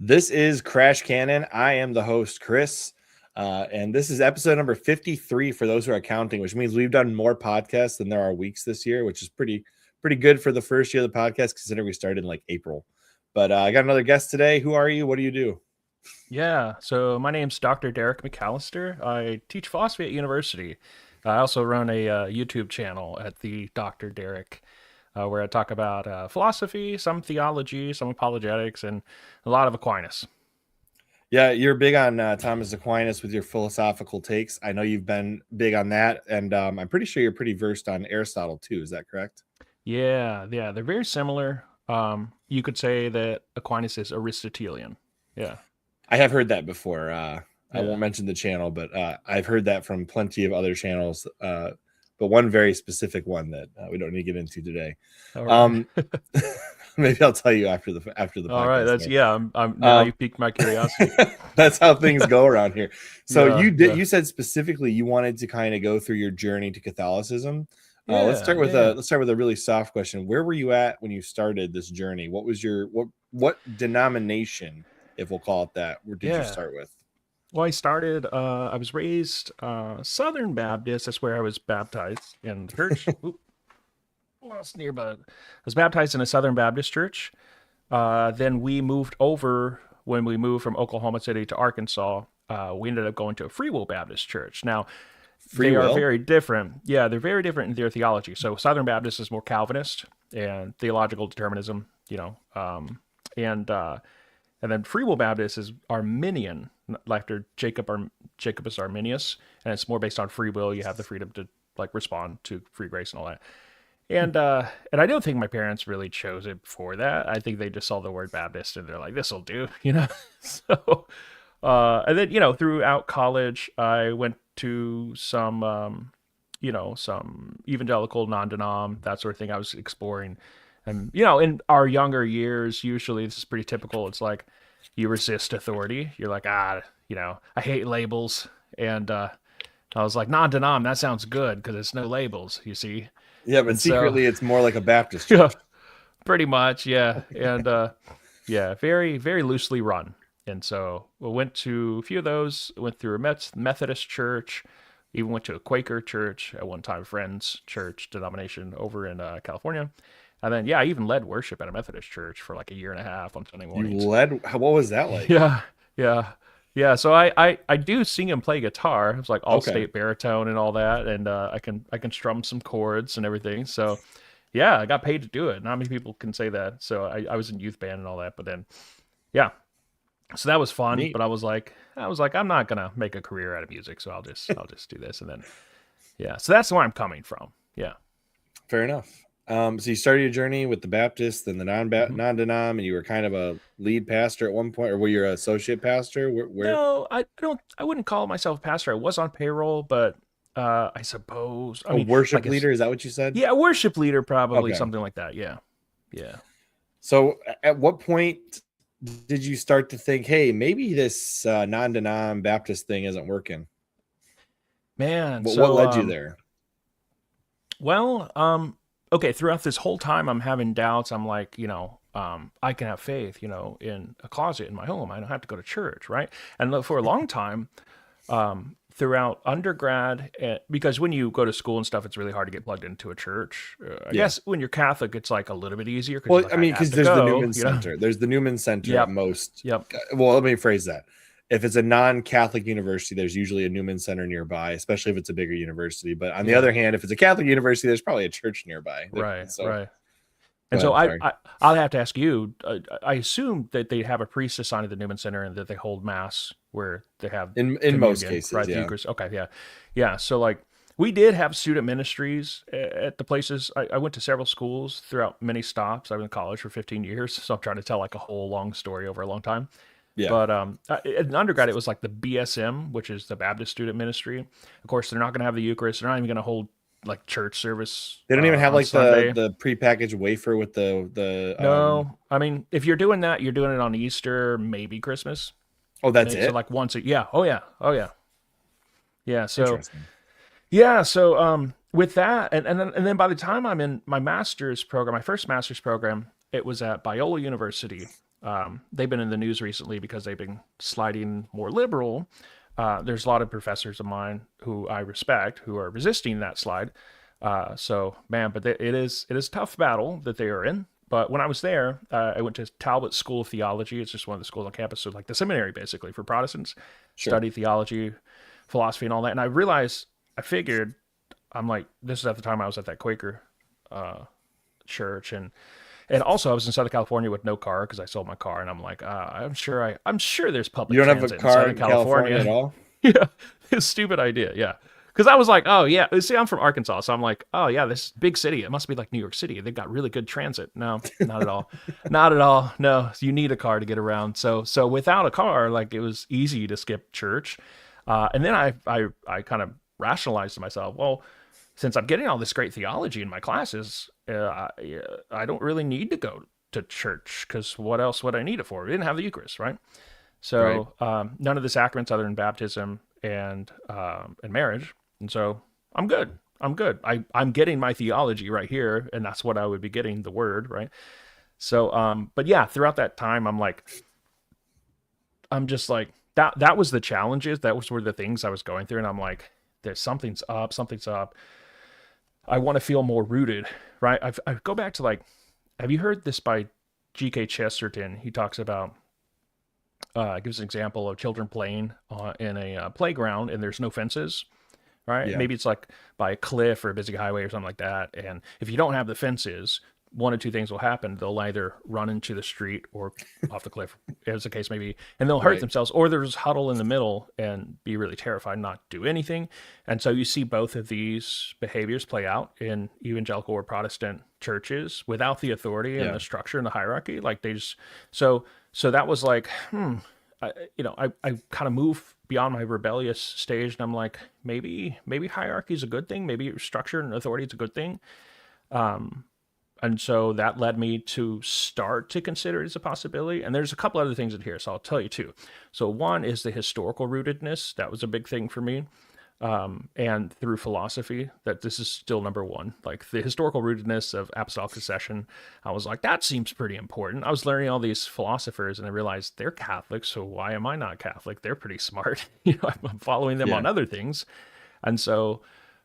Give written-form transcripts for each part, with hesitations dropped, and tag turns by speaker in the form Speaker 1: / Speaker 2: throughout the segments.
Speaker 1: This is Crash Canon. I am the host, Chris, and this is episode number 53 for those who are counting, which means we've done more podcasts than there are weeks this year, which is pretty good for the first year of the podcast, considering we started in like April. But I got another guest today. Who are you? What do you do?
Speaker 2: Yeah, so my name's Dr. Derek McAllister. I teach philosophy at university. I also run a YouTube channel at the Dr. Derek, where I talk about philosophy, some theology, some apologetics, and a lot of Aquinas.
Speaker 1: Yeah, you're big on Thomas Aquinas with your philosophical takes. I know you've been big on that, and I'm pretty sure you're pretty versed on Aristotle too. Is that correct?
Speaker 2: Yeah, they're very similar. You could say that Aquinas is Aristotelian. Yeah.
Speaker 1: I have heard that before. I
Speaker 2: Yeah.
Speaker 1: won't mention the channel, but I've heard that from plenty of other channels. But one very specific one that we don't need to get into today.
Speaker 2: All right.
Speaker 1: Maybe I'll tell you after the podcast.
Speaker 2: All right. That's I'm now you piqued my curiosity.
Speaker 1: That's how things go around here. So
Speaker 2: Yeah.
Speaker 1: you said specifically you wanted to kind of go through your journey to Catholicism.
Speaker 2: Yeah,
Speaker 1: Let's start with
Speaker 2: yeah.
Speaker 1: a really soft question. Where were you at when you started this journey? What was your what denomination, if we'll call it that, where did you
Speaker 2: Yeah.
Speaker 1: start with?
Speaker 2: Well, I was raised Southern Baptist. That's where I was baptized in the church. Oop, lost nearby. I was baptized in a Southern Baptist church. Then we moved over when we moved from Oklahoma City to Arkansas. We ended up going to a Free Will Baptist church. Now,
Speaker 1: Free
Speaker 2: they are
Speaker 1: will?
Speaker 2: very different. Yeah, they're very different in their theology. So Southern Baptist is more Calvinist and theological determinism, and then Free Will Baptist is Arminian, after Jacobus Arminius, and it's more based on free will. You have the freedom to like respond to free grace and all that. And I don't think my parents really chose it for that. I think they just saw the word Baptist and they're like, "This'll do," So, and then throughout college, I went to some evangelical non-denom, that sort of thing. I was exploring, and in our younger years, usually this is pretty typical. It's like you resist authority. You're like, I hate labels, and I was like, non-denom, that sounds good because it's no labels, you see.
Speaker 1: Yeah, but
Speaker 2: And so,
Speaker 1: secretly it's more like a Baptist
Speaker 2: yeah,
Speaker 1: church.
Speaker 2: pretty much, yeah, and yeah, very very loosely run. And so we went to a few of those. Went through a Methodist church, even went to a Quaker church at one time, Friends Church denomination over in California. And then, yeah, I even led worship at a Methodist church for like a year and a half on Sunday
Speaker 1: You
Speaker 2: mornings.
Speaker 1: led, what was that like?
Speaker 2: Yeah, yeah, yeah. So I do sing and play guitar. It's like all
Speaker 1: Okay.
Speaker 2: state baritone and all that, and I can strum some chords and everything. So yeah, I got paid to do it. Not many people can say that. So I was in youth band and all that, but then yeah, so that was fun.
Speaker 1: Neat.
Speaker 2: But I was like I'm not gonna make a career out of music, so I'll just do this, and then yeah. So that's where I'm coming from. Yeah.
Speaker 1: Fair enough. So you started your journey with the Baptist and the
Speaker 2: Mhm.
Speaker 1: non-denom, and you were kind of a lead pastor at one point, or were you an associate pastor? Where
Speaker 2: No, I wouldn't call myself a pastor. I was on payroll, but I suppose I
Speaker 1: a
Speaker 2: mean
Speaker 1: worship
Speaker 2: like it's
Speaker 1: leader? Is that what you said?
Speaker 2: yeah, a worship leader probably
Speaker 1: Okay.
Speaker 2: something like that. Yeah. Yeah.
Speaker 1: So at what point did you start to think, hey, maybe this non-denom Baptist thing isn't working?
Speaker 2: Man,
Speaker 1: What
Speaker 2: so
Speaker 1: led you there?
Speaker 2: well, okay, throughout this whole time I'm having doubts. I'm like, I can have faith, in a closet in my home. I don't have to go to church, right? And look, for a long time, throughout undergrad, because when you go to school and stuff, it's really hard to get plugged into a church. I
Speaker 1: Yeah.
Speaker 2: guess when you're Catholic, it's like a little bit easier because you're
Speaker 1: Well,
Speaker 2: like,
Speaker 1: I
Speaker 2: I
Speaker 1: mean,
Speaker 2: have
Speaker 1: because
Speaker 2: to
Speaker 1: there's the
Speaker 2: go,
Speaker 1: Newman Center. There's the Newman Center at
Speaker 2: Yep.
Speaker 1: most.
Speaker 2: Yep.
Speaker 1: Well, let me phrase that. If it's a non-Catholic university, there's usually a Newman Center nearby, especially if it's a bigger university. But on the
Speaker 2: Yeah.
Speaker 1: other hand, if it's a Catholic university, there's probably a church nearby.
Speaker 2: Right.
Speaker 1: So
Speaker 2: Right.
Speaker 1: go
Speaker 2: And so
Speaker 1: ahead.
Speaker 2: I,
Speaker 1: Sorry.
Speaker 2: I I'll have to ask you. I assume that they have a priest assigned to the Newman Center and that they hold mass where they have
Speaker 1: In most
Speaker 2: communion,
Speaker 1: cases,
Speaker 2: right? The
Speaker 1: yeah.
Speaker 2: Eucharist. Okay, yeah, yeah. So like we did have student ministries at the places. I went to several schools throughout many stops. I was in college for 15 years, so I'm trying to tell like a whole long story over a long time.
Speaker 1: Yeah.
Speaker 2: But in undergrad, it was like the BSM, which is the Baptist Student Ministry. Of course, they're not going to have the Eucharist. They're not even going to hold like church service
Speaker 1: They don't even have
Speaker 2: on
Speaker 1: like
Speaker 2: Sunday.
Speaker 1: the prepackaged wafer with the
Speaker 2: No, I mean, if you're doing that, you're doing it on Easter, maybe Christmas.
Speaker 1: oh, that's
Speaker 2: So
Speaker 1: it?
Speaker 2: like once a yeah, oh yeah, oh yeah, yeah. So
Speaker 1: Interesting.
Speaker 2: yeah, so with that, and then by the time I'm in my master's program, my first master's program, it was at Biola University, they've been in the news recently because they've been sliding more liberal. There's a lot of professors of mine who I respect who are resisting that slide. So man, but it is a tough battle that they are in. But when I was there, I went to Talbot School of Theology. It's just one of the schools on campus, so like the seminary basically for Protestants.
Speaker 1: Sure.
Speaker 2: Study theology, philosophy, and all that. And I figured, I'm like, this is at the time I was at that Quaker church, and also I was in Southern California with no car because I sold my car, and I'm like, I'm sure there's public
Speaker 1: You don't have a
Speaker 2: transit
Speaker 1: car
Speaker 2: in Southern
Speaker 1: in California at all?
Speaker 2: Yeah, it's a stupid idea. Yeah. Because I was like, oh, yeah. See, I'm from Arkansas. So I'm like, oh, yeah, this big city. It must be like New York City. They've got really good transit. No, not at all. Not at all. No, you need a car to get around. So without a car, like it was easy to skip church. And then I kind of rationalized to myself, well, since I'm getting all this great theology in my classes, I don't really need to go to church because what else would I need it for? We didn't have the Eucharist, right? So none of the sacraments other than baptism and marriage. And so I'm good. I'm getting my theology right here, and that's what I would be getting, the word, right? So, but yeah, throughout that time, I'm just like, that was the challenges. That was were the things I was going through. And I'm like, there's something's up. I want to feel more rooted, right? I go back to like, have you heard this by G.K. Chesterton? He talks about, gives an example of children playing in a playground and there's no fences. Right?
Speaker 1: Yeah.
Speaker 2: Maybe it's like by a cliff or a busy highway or something like that. And if you don't have the fences, one of two things will happen. They'll either run into the street or off the cliff, as the case may be, and they'll hurt themselves, or they'll just huddle in the middle and be really terrified and not do anything. And so you see both of these behaviors play out in evangelical or Protestant churches without the authority and the structure and the hierarchy. Like they just, so that was like, I kind of move beyond my rebellious stage, and I'm like, maybe hierarchy is a good thing. Maybe structure and authority is a good thing. And so that led me to start to consider it as a possibility. And there's a couple other things in here, so I'll tell you too. So one is the historical rootedness. That was a big thing for me. And through philosophy, that this is still number one. Like the historical rootedness of apostolic succession, I was like, that seems pretty important. I was learning all these philosophers, and I realized they're Catholic, so why am I not Catholic? They're pretty smart. I'm following them on other things, and so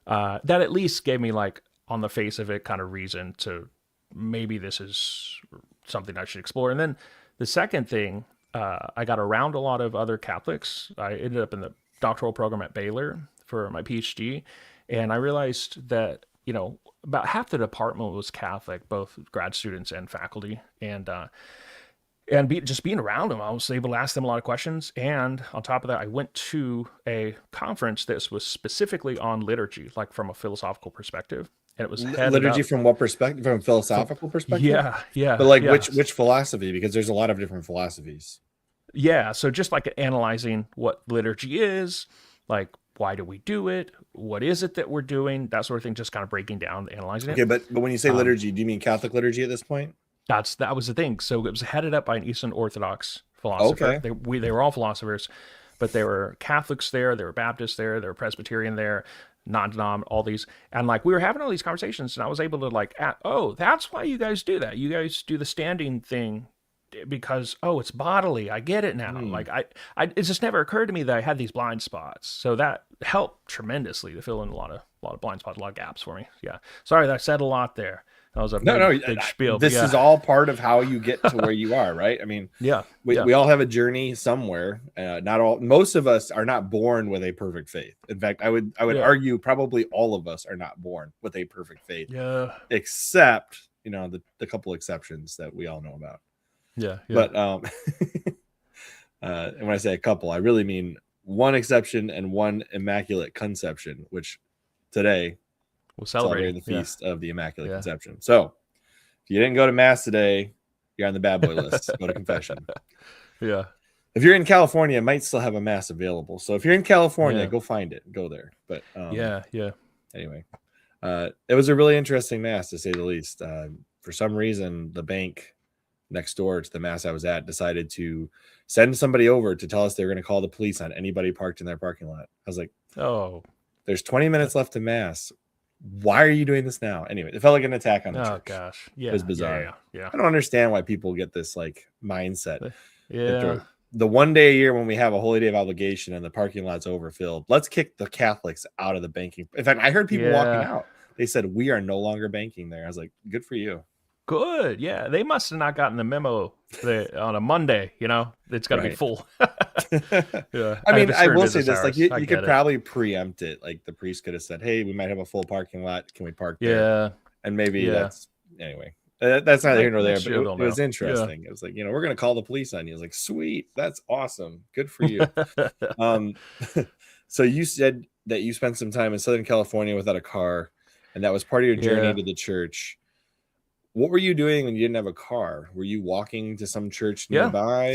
Speaker 2: that at least gave me, like, on the face of it, kind of reason to maybe this is something I should explore. And then the second thing, I got around a lot of other Catholics. I ended up in the doctoral program at Baylor for my PhD, and I realized that about half the department was Catholic, both grad students and faculty, and just being around them, I was able to ask them a lot of questions. And on top of that, I went to a conference that was specifically on liturgy, like from a philosophical perspective, and it was
Speaker 1: liturgy from what perspective? From a philosophical perspective?
Speaker 2: Yeah.
Speaker 1: But like which philosophy? Because there's a lot of different philosophies.
Speaker 2: Yeah, so just like analyzing what liturgy is, like why do we do it? What is it that we're doing? That sort of thing, just kind of breaking down, analyzing it.
Speaker 1: Okay, but when you say liturgy, do you mean Catholic liturgy at this point?
Speaker 2: That was the thing. So it was headed up by an Eastern Orthodox philosopher.
Speaker 1: Okay.
Speaker 2: They were all philosophers, but there were Catholics there, there were Baptists there, there were Presbyterian there, non-denom, all these. And like we were having all these conversations, and I was able to like, that's why you guys do that. You guys do the standing thing because it's bodily. I get it now. Like it just never occurred to me that I had these blind spots. So that helped tremendously to fill in a lot of blind spots, a lot of gaps for me. Yeah. Sorry that I said a lot there. That was a big spiel.
Speaker 1: This is all part of how you get to where you are, right? I mean, we all have a journey somewhere. Most of us are not born with a perfect faith. In fact, I would argue probably all of us are not born with a perfect faith.
Speaker 2: Yeah.
Speaker 1: Except, the couple exceptions that we all know about.
Speaker 2: Yeah.
Speaker 1: But and when I say a couple, I really mean one exception and one immaculate conception, which today
Speaker 2: we'll celebrate
Speaker 1: the feast of the Immaculate Conception. So if you didn't go to mass today, you're on the bad boy list. Go to confession.
Speaker 2: Yeah.
Speaker 1: If you're in California, it might still have a mass available. So if you're in California, go find it. Go there. But anyway, it was a really interesting mass, to say the least. For some reason, the bank next door to the mass I was at decided to send somebody over to tell us they were going to call the police on anybody parked in their parking lot. I was like,
Speaker 2: oh,
Speaker 1: there's 20 minutes left to mass. why are you doing this now? Anyway, it felt like an attack on the
Speaker 2: Oh
Speaker 1: church.
Speaker 2: gosh.
Speaker 1: It
Speaker 2: Yeah.
Speaker 1: was bizarre.
Speaker 2: Yeah.
Speaker 1: I don't understand why people get this like mindset that
Speaker 2: Yeah.
Speaker 1: the one day a year when we have a holy day of obligation and the parking lot's overfilled, let's kick the Catholics out of the banking. In fact, I heard people walking
Speaker 2: Yeah.
Speaker 1: out. They said, we are no longer banking there. I was like, good for you.
Speaker 2: Good. Yeah. They must have not gotten the memo on a Monday, it's got to be
Speaker 1: Right.
Speaker 2: full. Yeah.
Speaker 1: I mean,
Speaker 2: have
Speaker 1: I will
Speaker 2: extended
Speaker 1: say
Speaker 2: business
Speaker 1: this, like
Speaker 2: hours. I
Speaker 1: you
Speaker 2: get
Speaker 1: could
Speaker 2: it.
Speaker 1: probably preempt it. Like the priest could have said, hey, we might have a full parking lot. Can we park there?
Speaker 2: Yeah.
Speaker 1: And maybe
Speaker 2: Yeah.
Speaker 1: that's anyway. That's neither here nor there,
Speaker 2: Next
Speaker 1: but
Speaker 2: year
Speaker 1: it
Speaker 2: they'll
Speaker 1: was
Speaker 2: know.
Speaker 1: interesting. It was like, we're going to call the police on you. I was like, sweet, that's awesome. Good for you. So you said that you spent some time in Southern California without a car, and that was part of your journey
Speaker 2: Yeah.
Speaker 1: to the church. What were you doing when you didn't have a car? Were you walking to some church
Speaker 2: Yeah.
Speaker 1: nearby?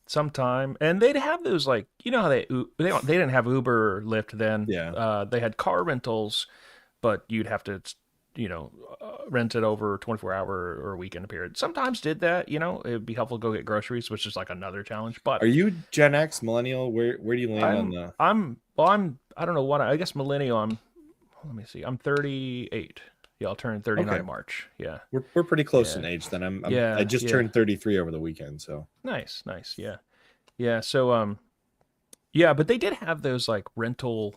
Speaker 2: Sometime. And they'd have those, like, how they didn't have Uber or Lyft then.
Speaker 1: Yeah.
Speaker 2: They had car rentals, but you'd have to, rent it over a 24-hour or a weekend period. Sometimes did that, it'd be helpful to go get groceries, which is like another challenge. But
Speaker 1: Are you Gen X, millennial? Where do you land on the?
Speaker 2: I don't know what, I guess millennial. Let me see. I'm 38. Yeah, I'll turn 39
Speaker 1: Okay.
Speaker 2: in March. Yeah.
Speaker 1: We're pretty close
Speaker 2: Yeah.
Speaker 1: in age then.
Speaker 2: Yeah,
Speaker 1: I just turned 33 over the weekend, so
Speaker 2: Nice. Yeah. Yeah. So, yeah, but they did have those like rental,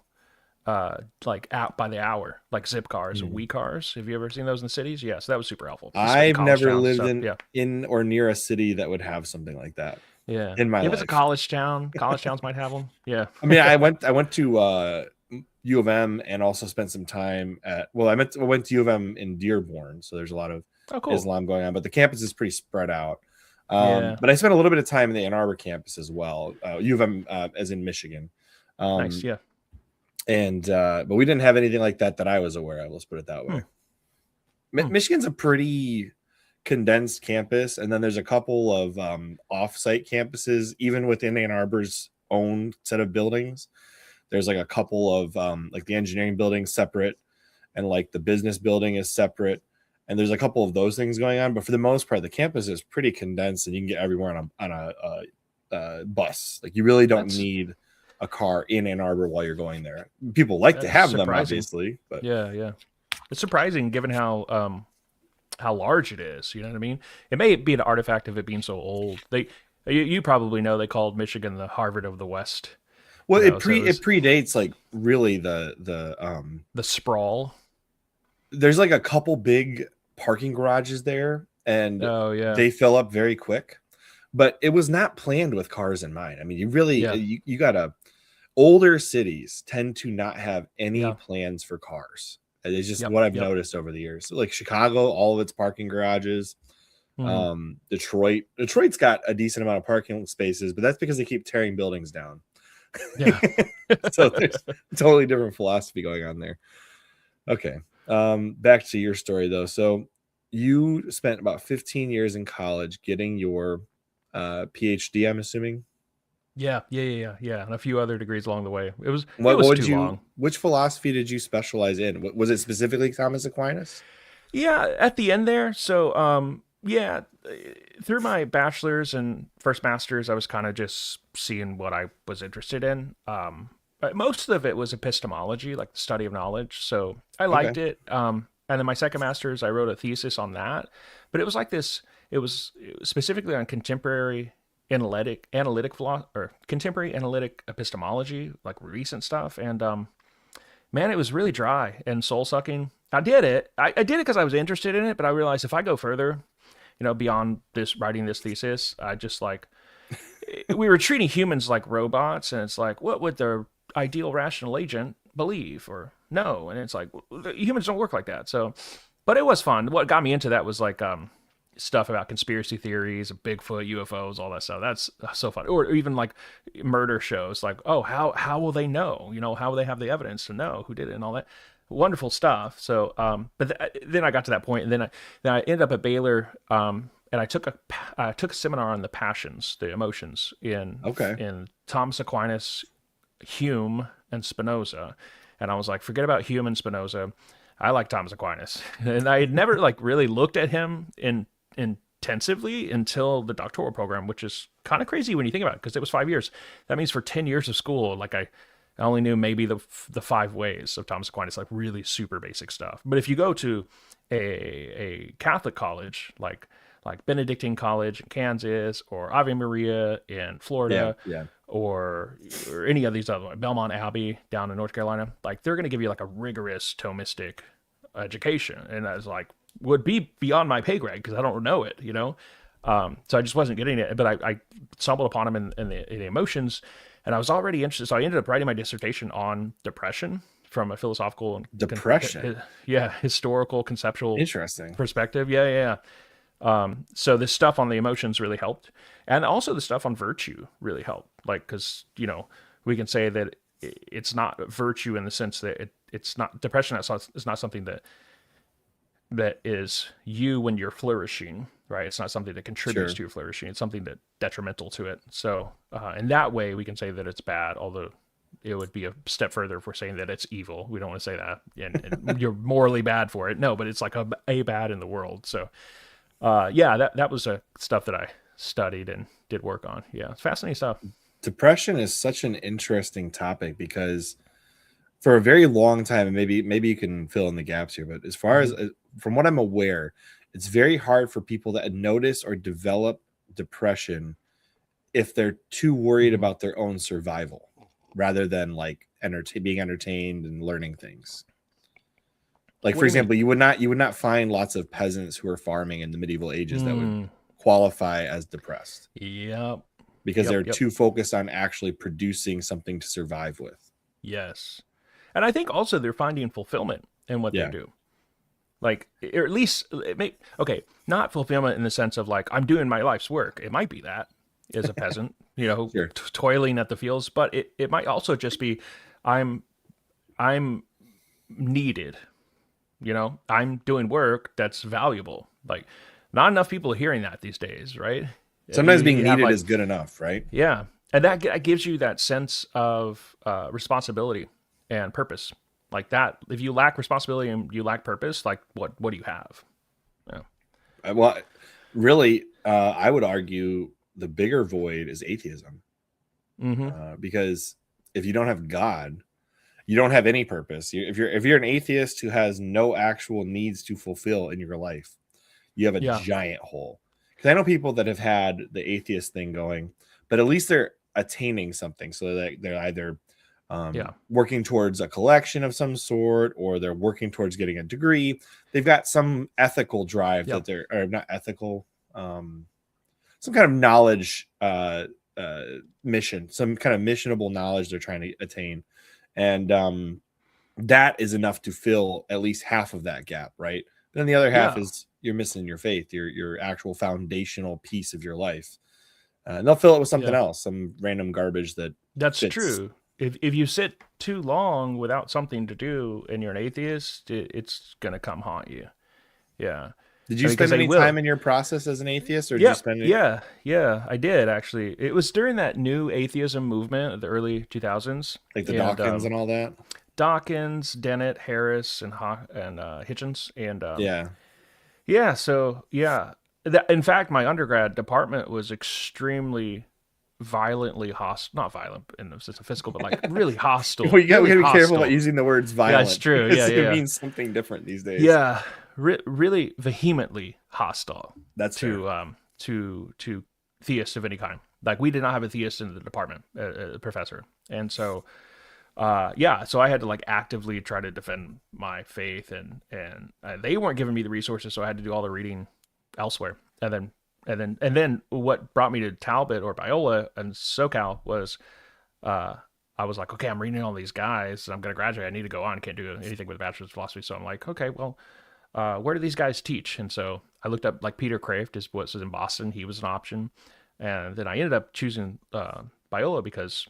Speaker 2: like out by the hour, like Zip cars and We cars. Have you ever seen those in the cities? Yeah. So that was super helpful. Especially
Speaker 1: I've
Speaker 2: college
Speaker 1: never
Speaker 2: towns,
Speaker 1: lived
Speaker 2: so,
Speaker 1: in or near a city that would have something like that
Speaker 2: yeah.
Speaker 1: in my
Speaker 2: If it's a
Speaker 1: life.
Speaker 2: college towns might have them. Yeah.
Speaker 1: I mean, I went to U of M and also spent some time I went to U of M in Dearborn, so there's a lot of
Speaker 2: Cool.
Speaker 1: Islam going on, but the campus is pretty spread out.
Speaker 2: Yeah.
Speaker 1: But I spent a little bit of time in the Ann Arbor campus as well. U of M, as in Michigan.
Speaker 2: Nice. Yeah.
Speaker 1: And but we didn't have anything like that I was aware of. Let's put it that way. Michigan's a pretty condensed campus, and then there's a couple of off-site campuses, even within Ann Arbor's own set of buildings. There's like a couple of like the engineering building separate, and like the business building is separate, and there's a couple of those things going on. But for the most part, the campus is pretty condensed, and you can get everywhere on a bus. Like you really don't need a car in Ann Arbor while you're going there. People like to have them, obviously, but
Speaker 2: yeah, it's surprising given how large it is. You know what I mean? It may be an artifact of it being so old. You probably know they called Michigan the Harvard of the West.
Speaker 1: Well, it predates like really the
Speaker 2: sprawl.
Speaker 1: There's like a couple big parking garages there, and they fill up very quick. But it was not planned with cars in mind. I mean, you really you got older cities tend to not have any plans for cars. It's just what I've noticed over the years. So like Chicago, all of its parking garages. Detroit's got a decent amount of parking spaces, but that's because they keep tearing buildings down.
Speaker 2: Yeah.
Speaker 1: So there's a totally different philosophy going on there. Okay. Back to your story though. So you spent about 15 years in college getting your PhD, I'm assuming.
Speaker 2: Yeah, and a few other degrees along the way. It was too long.
Speaker 1: Which philosophy did you specialize in? Was it specifically Thomas Aquinas?
Speaker 2: Yeah, at the end there. So, through my bachelor's and first master's, I was kind of just seeing what I was interested in. But most of it was epistemology, like the study of knowledge. So I liked it. And then my second master's, I wrote a thesis on that. But it was like this. It was specifically on contemporary analytic epistemology, like recent stuff. And man, it was really dry and soul sucking. I did it. I did it because I was interested in it, but I realized if I go further, beyond this writing this thesis, I just like we were treating humans like robots, and it's like, what would the ideal rational agent believe or no? And it's like humans don't work like that. So, but it was fun. What got me into that was like stuff about conspiracy theories, Bigfoot, UFOs, all that stuff. That's so fun. Or even like murder shows, like, oh, how will they know? How will they have the evidence to know who did it and all that? Wonderful stuff. So, but then I got to that point, and then I ended up at Baylor, and I took a seminar on the passions, the emotions in Thomas Aquinas, Hume, and Spinoza, and I was like, forget about Hume and Spinoza. I like Thomas Aquinas, and I had never like really looked at him intensively until the doctoral program, which is kind of crazy when you think about it, because it was 5 years. That means for 10 years of school, like I I only knew maybe the 5 ways of Thomas Aquinas, like really super basic stuff. But if you go to a Catholic college like Benedictine College in Kansas or Ave Maria in
Speaker 1: Yeah,
Speaker 2: Florida,
Speaker 1: yeah,
Speaker 2: or any of these other ones, Belmont Abbey down in North Carolina, like they're going to give you like a rigorous Thomistic education, and that's like would be beyond my pay grade because I don't know it, you know. So I just wasn't getting it, but I stumbled upon them in the emotions, and I was already interested. So I ended up writing my dissertation on depression from a philosophical and
Speaker 1: depression.
Speaker 2: historical conceptual
Speaker 1: Interesting.
Speaker 2: perspective. So this stuff on the emotions really helped, and also the stuff on virtue really helped. Like, because we can say that it's not virtue in the sense that it's not depression. It's not something that is you when you're flourishing, right? It's not something that contributes
Speaker 1: Sure.
Speaker 2: to your flourishing. It's something that detrimental to it. So in that way, we can say that it's bad, although it would be a step further if we're saying that it's evil. We don't want to say that, and you're morally bad for it. No, but it's like a bad in the world. So that was stuff that I studied and did work on. Yeah, it's fascinating stuff.
Speaker 1: Depression is such an interesting topic because for a very long time, and maybe you can fill in the gaps here, but as far as from what I'm aware, it's very hard for people that notice or develop depression if they're too worried about their own survival rather than like being entertained and learning things. Like, for example, you would not find lots of peasants who are farming in the medieval ages that would qualify as depressed.
Speaker 2: Yep.
Speaker 1: Because they're too focused on actually producing something to survive with.
Speaker 2: Yes. And I think also they're finding fulfillment in what they do. Like, or at least, not fulfillment in the sense of like, I'm doing my life's work. It might be that as a peasant,
Speaker 1: Sure.
Speaker 2: toiling at the fields, but it might also just be, I'm needed. I'm doing work that's valuable. Like, not enough people are hearing that these days, right?
Speaker 1: Sometimes being needed is good enough, right?
Speaker 2: Yeah. And that gives you that sense of responsibility and purpose. Like that, if you lack responsibility and you lack purpose, like what do you have? Yeah.
Speaker 1: Well, really, I would argue the bigger void is atheism. Because if you don't have God, you don't have any purpose. If you're an atheist who has no actual needs to fulfill in your life, you have a giant hole. Because I know people that have had the atheist thing going, but at least they're attaining something. So that they're either working towards a collection of some sort, or they're working towards getting a degree. They've got some ethical drive that they're, or not ethical, some kind of knowledge mission, some kind of missionable knowledge they're trying to attain. And that is enough to fill at least half of that gap, right? But then the other half is you're missing your faith, your actual foundational piece of your life. And they'll fill it with something else, some random garbage
Speaker 2: that's true. If you sit too long without something to do and you're an atheist, it's gonna come haunt you. Yeah.
Speaker 1: Did you spend any time in your process as an atheist, or did you spend?
Speaker 2: Yeah, I did actually. It was during that new atheism movement of the early 2000s,
Speaker 1: like the Dawkins and all that.
Speaker 2: Dawkins, Dennett, Harris, and Hitchens, and in fact, my undergrad department was extremely violently hostile. Not violent in the sense of physical, but like really hostile.
Speaker 1: Well, you got to be careful about using the words violent.
Speaker 2: Yeah, that's true.
Speaker 1: It means something different these days.
Speaker 2: Yeah, really vehemently hostile.
Speaker 1: That's
Speaker 2: to theists of any kind. Like, we did not have a theist in the department, a professor, and so. So I had to like actively try to defend my faith, and they weren't giving me the resources, so I had to do all the reading elsewhere. And then what brought me to Talbot or Biola and SoCal was, I was like, okay, I'm reading all these guys, and I'm going to graduate. I need to go on. Can't do anything with a bachelor's of philosophy. So I'm like, okay, well, where do these guys teach? And so I looked up like Peter Kraft is what's in Boston. He was an option. And then I ended up choosing Biola because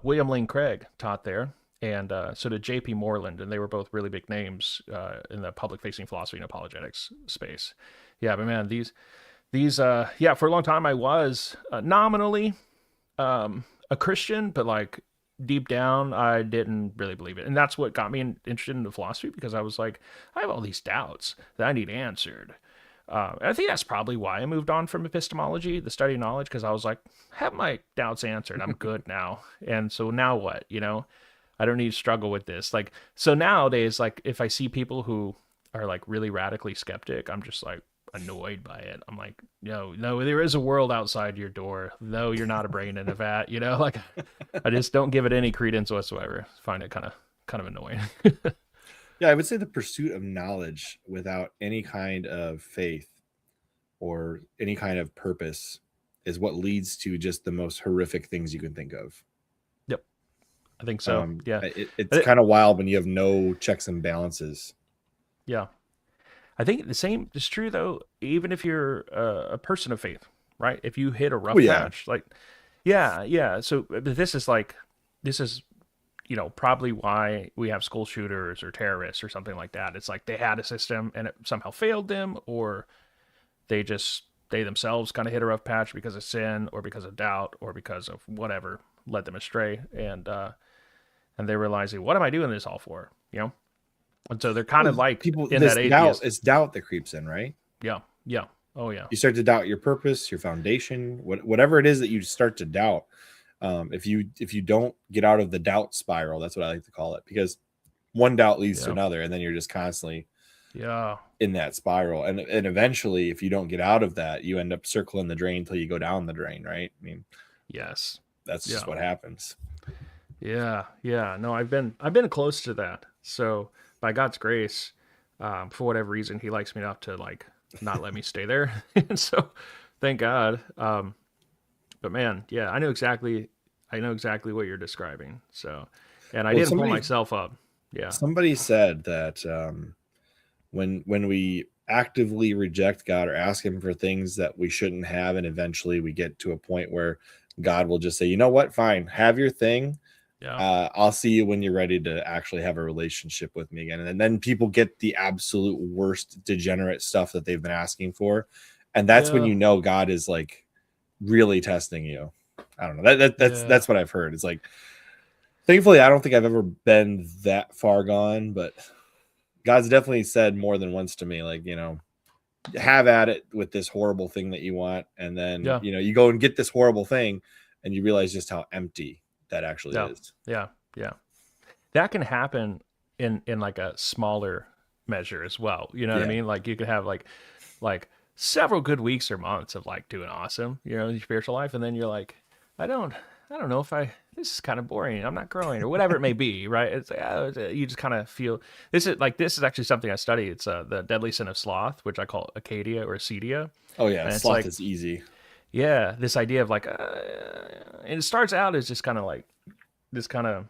Speaker 2: William Lane Craig taught there, and so did J.P. Moreland, and they were both really big names in the public-facing philosophy and apologetics space. Yeah, but man, these for a long time I was nominally a Christian, but like deep down I didn't really believe it, and that's what got me interested in philosophy, because I was like, I have all these doubts that I need answered. I think that's probably why I moved on from epistemology, the study of knowledge, because I was like, have my doubts answered. I'm good now. And so now what? I don't need to struggle with this. Like, so nowadays, like, if I see people who are like really radically skeptic, I'm just like annoyed by it. I'm like, no, there is a world outside your door. No, you're not a brain in a vat. Like, I just don't give it any credence whatsoever. Find it kind of annoying.
Speaker 1: Yeah, I would say the pursuit of knowledge without any kind of faith or any kind of purpose is what leads to just the most horrific things you can think of.
Speaker 2: Yep, I think so. Yeah,
Speaker 1: it's kind of wild when you have no checks and balances.
Speaker 2: Yeah, I think the same is true though. Even if you're a person of faith, right? If you hit a rough patch, like, yeah. So this is probably why we have school shooters or terrorists or something like that. It's like they had a system and it somehow failed them, or they themselves kind of hit a rough patch because of sin or because of doubt or because of whatever led them astray. And they realize, what am I doing this all for? And so they're kind of like
Speaker 1: people
Speaker 2: in that atheist.
Speaker 1: Doubt, it's doubt that creeps in, right?
Speaker 2: Yeah. Oh yeah.
Speaker 1: You start to doubt your purpose, your foundation, whatever it is that you start to doubt. If you don't get out of the doubt spiral, that's what I like to call it, because one doubt leads to another, and then you're just constantly in that spiral. And eventually, if you don't get out of that, you end up circling the drain until you go down the drain, right? I mean,
Speaker 2: yes,
Speaker 1: that's just what happens.
Speaker 2: Yeah. No, I've been close to that. So by God's grace, for whatever reason, He likes me enough to like not let me stay there. And so, thank God. But man, yeah, I know exactly what you're describing. So, and I didn't pull myself up. Yeah.
Speaker 1: Somebody said that when we actively reject God or ask Him for things that we shouldn't have, and eventually we get to a point where God will just say, you know what, fine, have your thing. Yeah. I'll see you when you're ready to actually have a relationship with me again. And then people get the absolute worst degenerate stuff that they've been asking for. And that's when God is like really testing you. I don't know. That's what I've heard. It's like, thankfully, I don't think I've ever been that far gone, but God's definitely said more than once to me, like, have at it with this horrible thing that you want. And then, you go and get this horrible thing and you realize just how empty that actually is.
Speaker 2: Yeah. That can happen in like a smaller measure as well. You know what I mean? Like you could have like several good weeks or months of like doing awesome, in your spiritual life. And then you're like, I don't know if this is kind of boring. I'm not growing or whatever it may be. Right. It's like, you just kind of feel this is actually something I study. It's the deadly sin of sloth, which I call Acadia or acedia.
Speaker 1: Oh yeah. Sloth is easy.
Speaker 2: Yeah, this idea of like, and it starts out as just kind of like this kind of,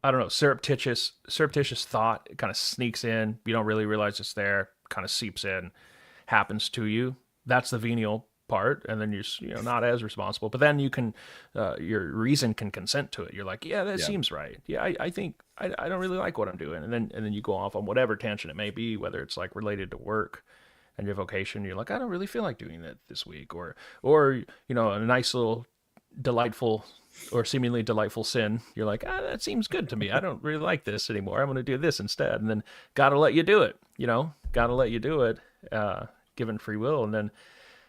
Speaker 2: I don't know, surreptitious thought. It kind of sneaks in. You don't really realize it's there. Kind of seeps in, happens to you. That's the venial part, and then you're not as responsible. But then you can, your reason can consent to it. You're like, that seems right. Yeah, I think I don't really like what I'm doing, and then you go off on whatever tangent it may be, whether it's like related to work and your vocation. You're like, I don't really feel like doing that this week, or a nice little delightful or seemingly delightful sin. You're like, that seems good to me. I don't really like this anymore. I'm going to do this instead. And then gotta let you do it. Gotta let you do it, given free will. And then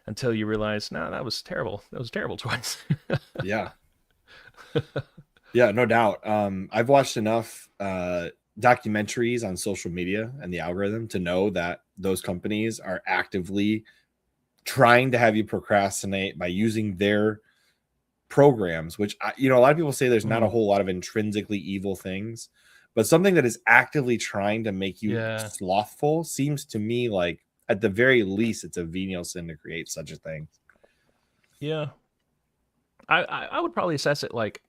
Speaker 2: until you realize, no, that was terrible. That was a terrible choice.
Speaker 1: Yeah, no doubt. I've watched enough documentaries on social media and the algorithm to know that those companies are actively trying to have you procrastinate by using their programs, which a lot of people say there's not a whole lot of intrinsically evil things, but something that is actively trying to make you slothful seems to me like at the very least it's a venial sin to create such a thing.
Speaker 2: Yeah, I would probably assess it like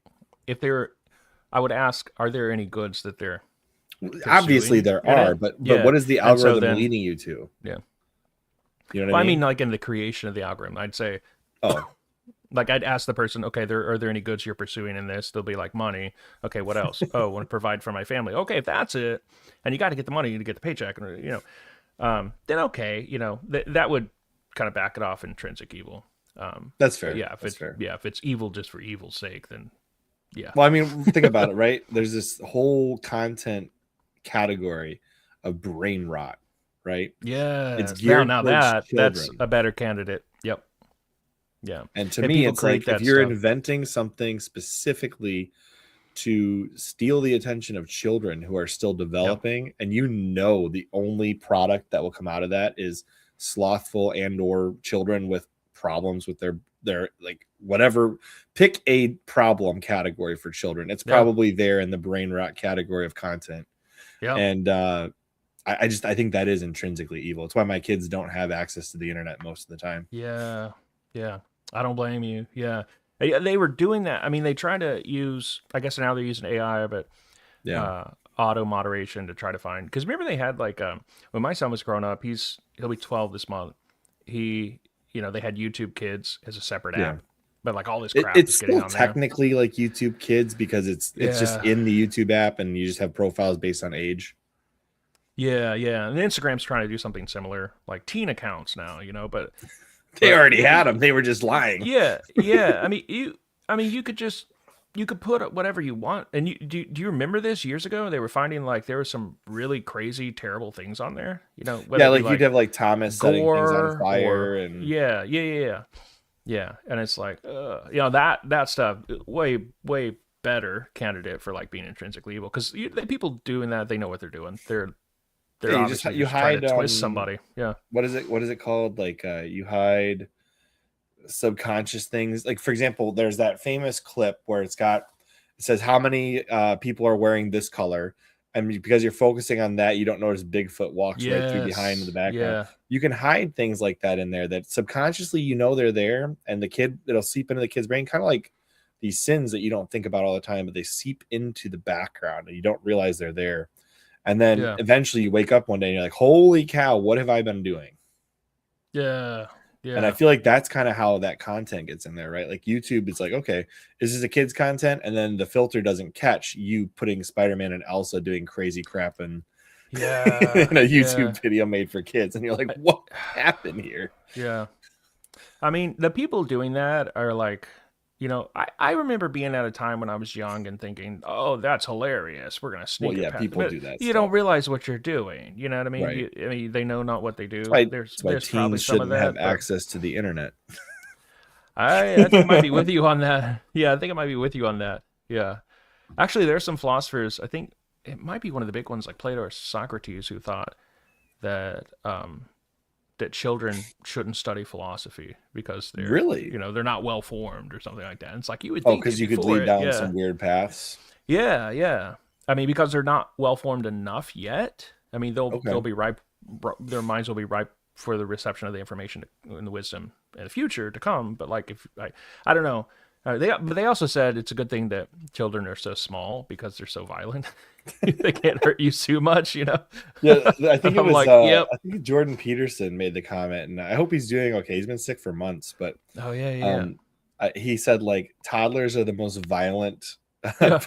Speaker 2: I would ask, are there any goods that they're pursuing?
Speaker 1: Obviously there are, but what is the algorithm leading you to?
Speaker 2: Yeah.
Speaker 1: You know what I mean?
Speaker 2: I mean, like in the creation of the algorithm, I'd say, like I'd ask the person, okay, are there any goods you're pursuing in this? They'll be like money. Okay, what else? Oh, want to provide for my family. Okay, if that's it, and you got to get the money to get the paycheck, and then okay, that would kind of back it off intrinsic evil.
Speaker 1: That's fair.
Speaker 2: Yeah, if it's evil just for evil's sake, then yeah.
Speaker 1: Well, I mean, think about it, right? There's this whole content category of brain rot, right? It's
Speaker 2: Yes. Now,
Speaker 1: geared
Speaker 2: now
Speaker 1: towards
Speaker 2: that's
Speaker 1: children.
Speaker 2: a better candidate. Yep. Yeah.
Speaker 1: And to
Speaker 2: And
Speaker 1: me,
Speaker 2: people
Speaker 1: it's
Speaker 2: create
Speaker 1: like if
Speaker 2: that
Speaker 1: you're
Speaker 2: stuff.
Speaker 1: inventing something specifically to steal the attention of children who are still
Speaker 2: Yep.
Speaker 1: developing, and you know the only product that will come out of that is slothful and or children with problems with their like whatever, pick a problem category for children. It's
Speaker 2: Yeah.
Speaker 1: probably there in the brain rot category of content.
Speaker 2: Yep.
Speaker 1: And I think that is intrinsically evil. It's why my kids don't have access to the internet most of the time.
Speaker 2: Yeah. Yeah. I don't blame you. Yeah. They were doing that. I mean, they try to use, I guess now they're using AI, but
Speaker 1: Yeah.
Speaker 2: auto moderation to try to find, because remember they had like when my son was growing up, he'll be 12 this month. He, they had YouTube Kids as a separate
Speaker 1: Yeah.
Speaker 2: app, but like all this crap
Speaker 1: It's
Speaker 2: is getting
Speaker 1: still
Speaker 2: on there.
Speaker 1: technically like YouTube Kids because it's just
Speaker 2: Yeah.
Speaker 1: in the YouTube app and you just have profiles based on age.
Speaker 2: Yeah, yeah. And Instagram's trying to do something similar, like teen accounts now, but
Speaker 1: They
Speaker 2: but
Speaker 1: already
Speaker 2: yeah,
Speaker 1: had them. They were just lying.
Speaker 2: yeah, yeah. You could put up whatever you want. And do you remember this years ago? They were finding like there were some really crazy, terrible things on there. Whether
Speaker 1: Yeah,
Speaker 2: it be
Speaker 1: like you'd have like Thomas setting things on
Speaker 2: gore
Speaker 1: fire
Speaker 2: or
Speaker 1: and
Speaker 2: yeah. And it's like, that stuff way better candidate for like being intrinsically evil, because the people doing that, they know what they're doing. They're
Speaker 1: yeah,
Speaker 2: obviously
Speaker 1: you
Speaker 2: just trying
Speaker 1: hide
Speaker 2: to twist somebody. Yeah.
Speaker 1: what is it called? Like you hide subconscious things. Like for example, there's that famous clip where it says how many people are wearing this color, and because you're focusing on that, you don't notice Bigfoot walks right through behind in the background.
Speaker 2: Yeah.
Speaker 1: You can hide things like that in there that subconsciously they're there, and it'll seep into the kid's brain, kind of like these sins that you don't think about all the time, but they seep into the background and you don't realize they're there. And then eventually you wake up one day and you're like, holy cow, what have I been doing?
Speaker 2: Yeah. Yeah.
Speaker 1: And I feel like that's kind of how that content gets in there, right? Like YouTube is like, okay, this is a kid's content, and then the filter doesn't catch you putting Spider-Man and Elsa doing crazy crap in a YouTube video made for kids. And you're like, what happened here?
Speaker 2: Yeah. I mean, the people doing that are like, I remember being at a time when I was young and thinking, oh, that's hilarious. We're going to sneak it past.
Speaker 1: People do that.
Speaker 2: You don't realize what you're doing. You know what I mean?
Speaker 1: Right.
Speaker 2: They know not what they do.
Speaker 1: That's why
Speaker 2: there's probably
Speaker 1: teens
Speaker 2: some of
Speaker 1: shouldn't
Speaker 2: that,
Speaker 1: have access to the internet.
Speaker 2: I think I might be with you on that. Yeah, I think I might be with you on that. Yeah. Actually, there's some philosophers, I think it might be one of the big ones like Plato or Socrates, who thought that that children shouldn't study philosophy because they're they're not well formed or something like that. And it's like you would think
Speaker 1: because you could lead down some weird paths.
Speaker 2: Yeah, yeah. I mean, because they're not well formed enough yet. I mean, they'll be ripe. Their minds will be ripe for the reception of the information and the wisdom in the future to come. But like, if I don't know. But they also said it's a good thing that children are so small because they're so violent. They can't hurt you too much,
Speaker 1: Yeah, I think it was like, I think Jordan Peterson made the comment, and I hope he's doing okay. He's been sick for months, but he said like toddlers are the most violent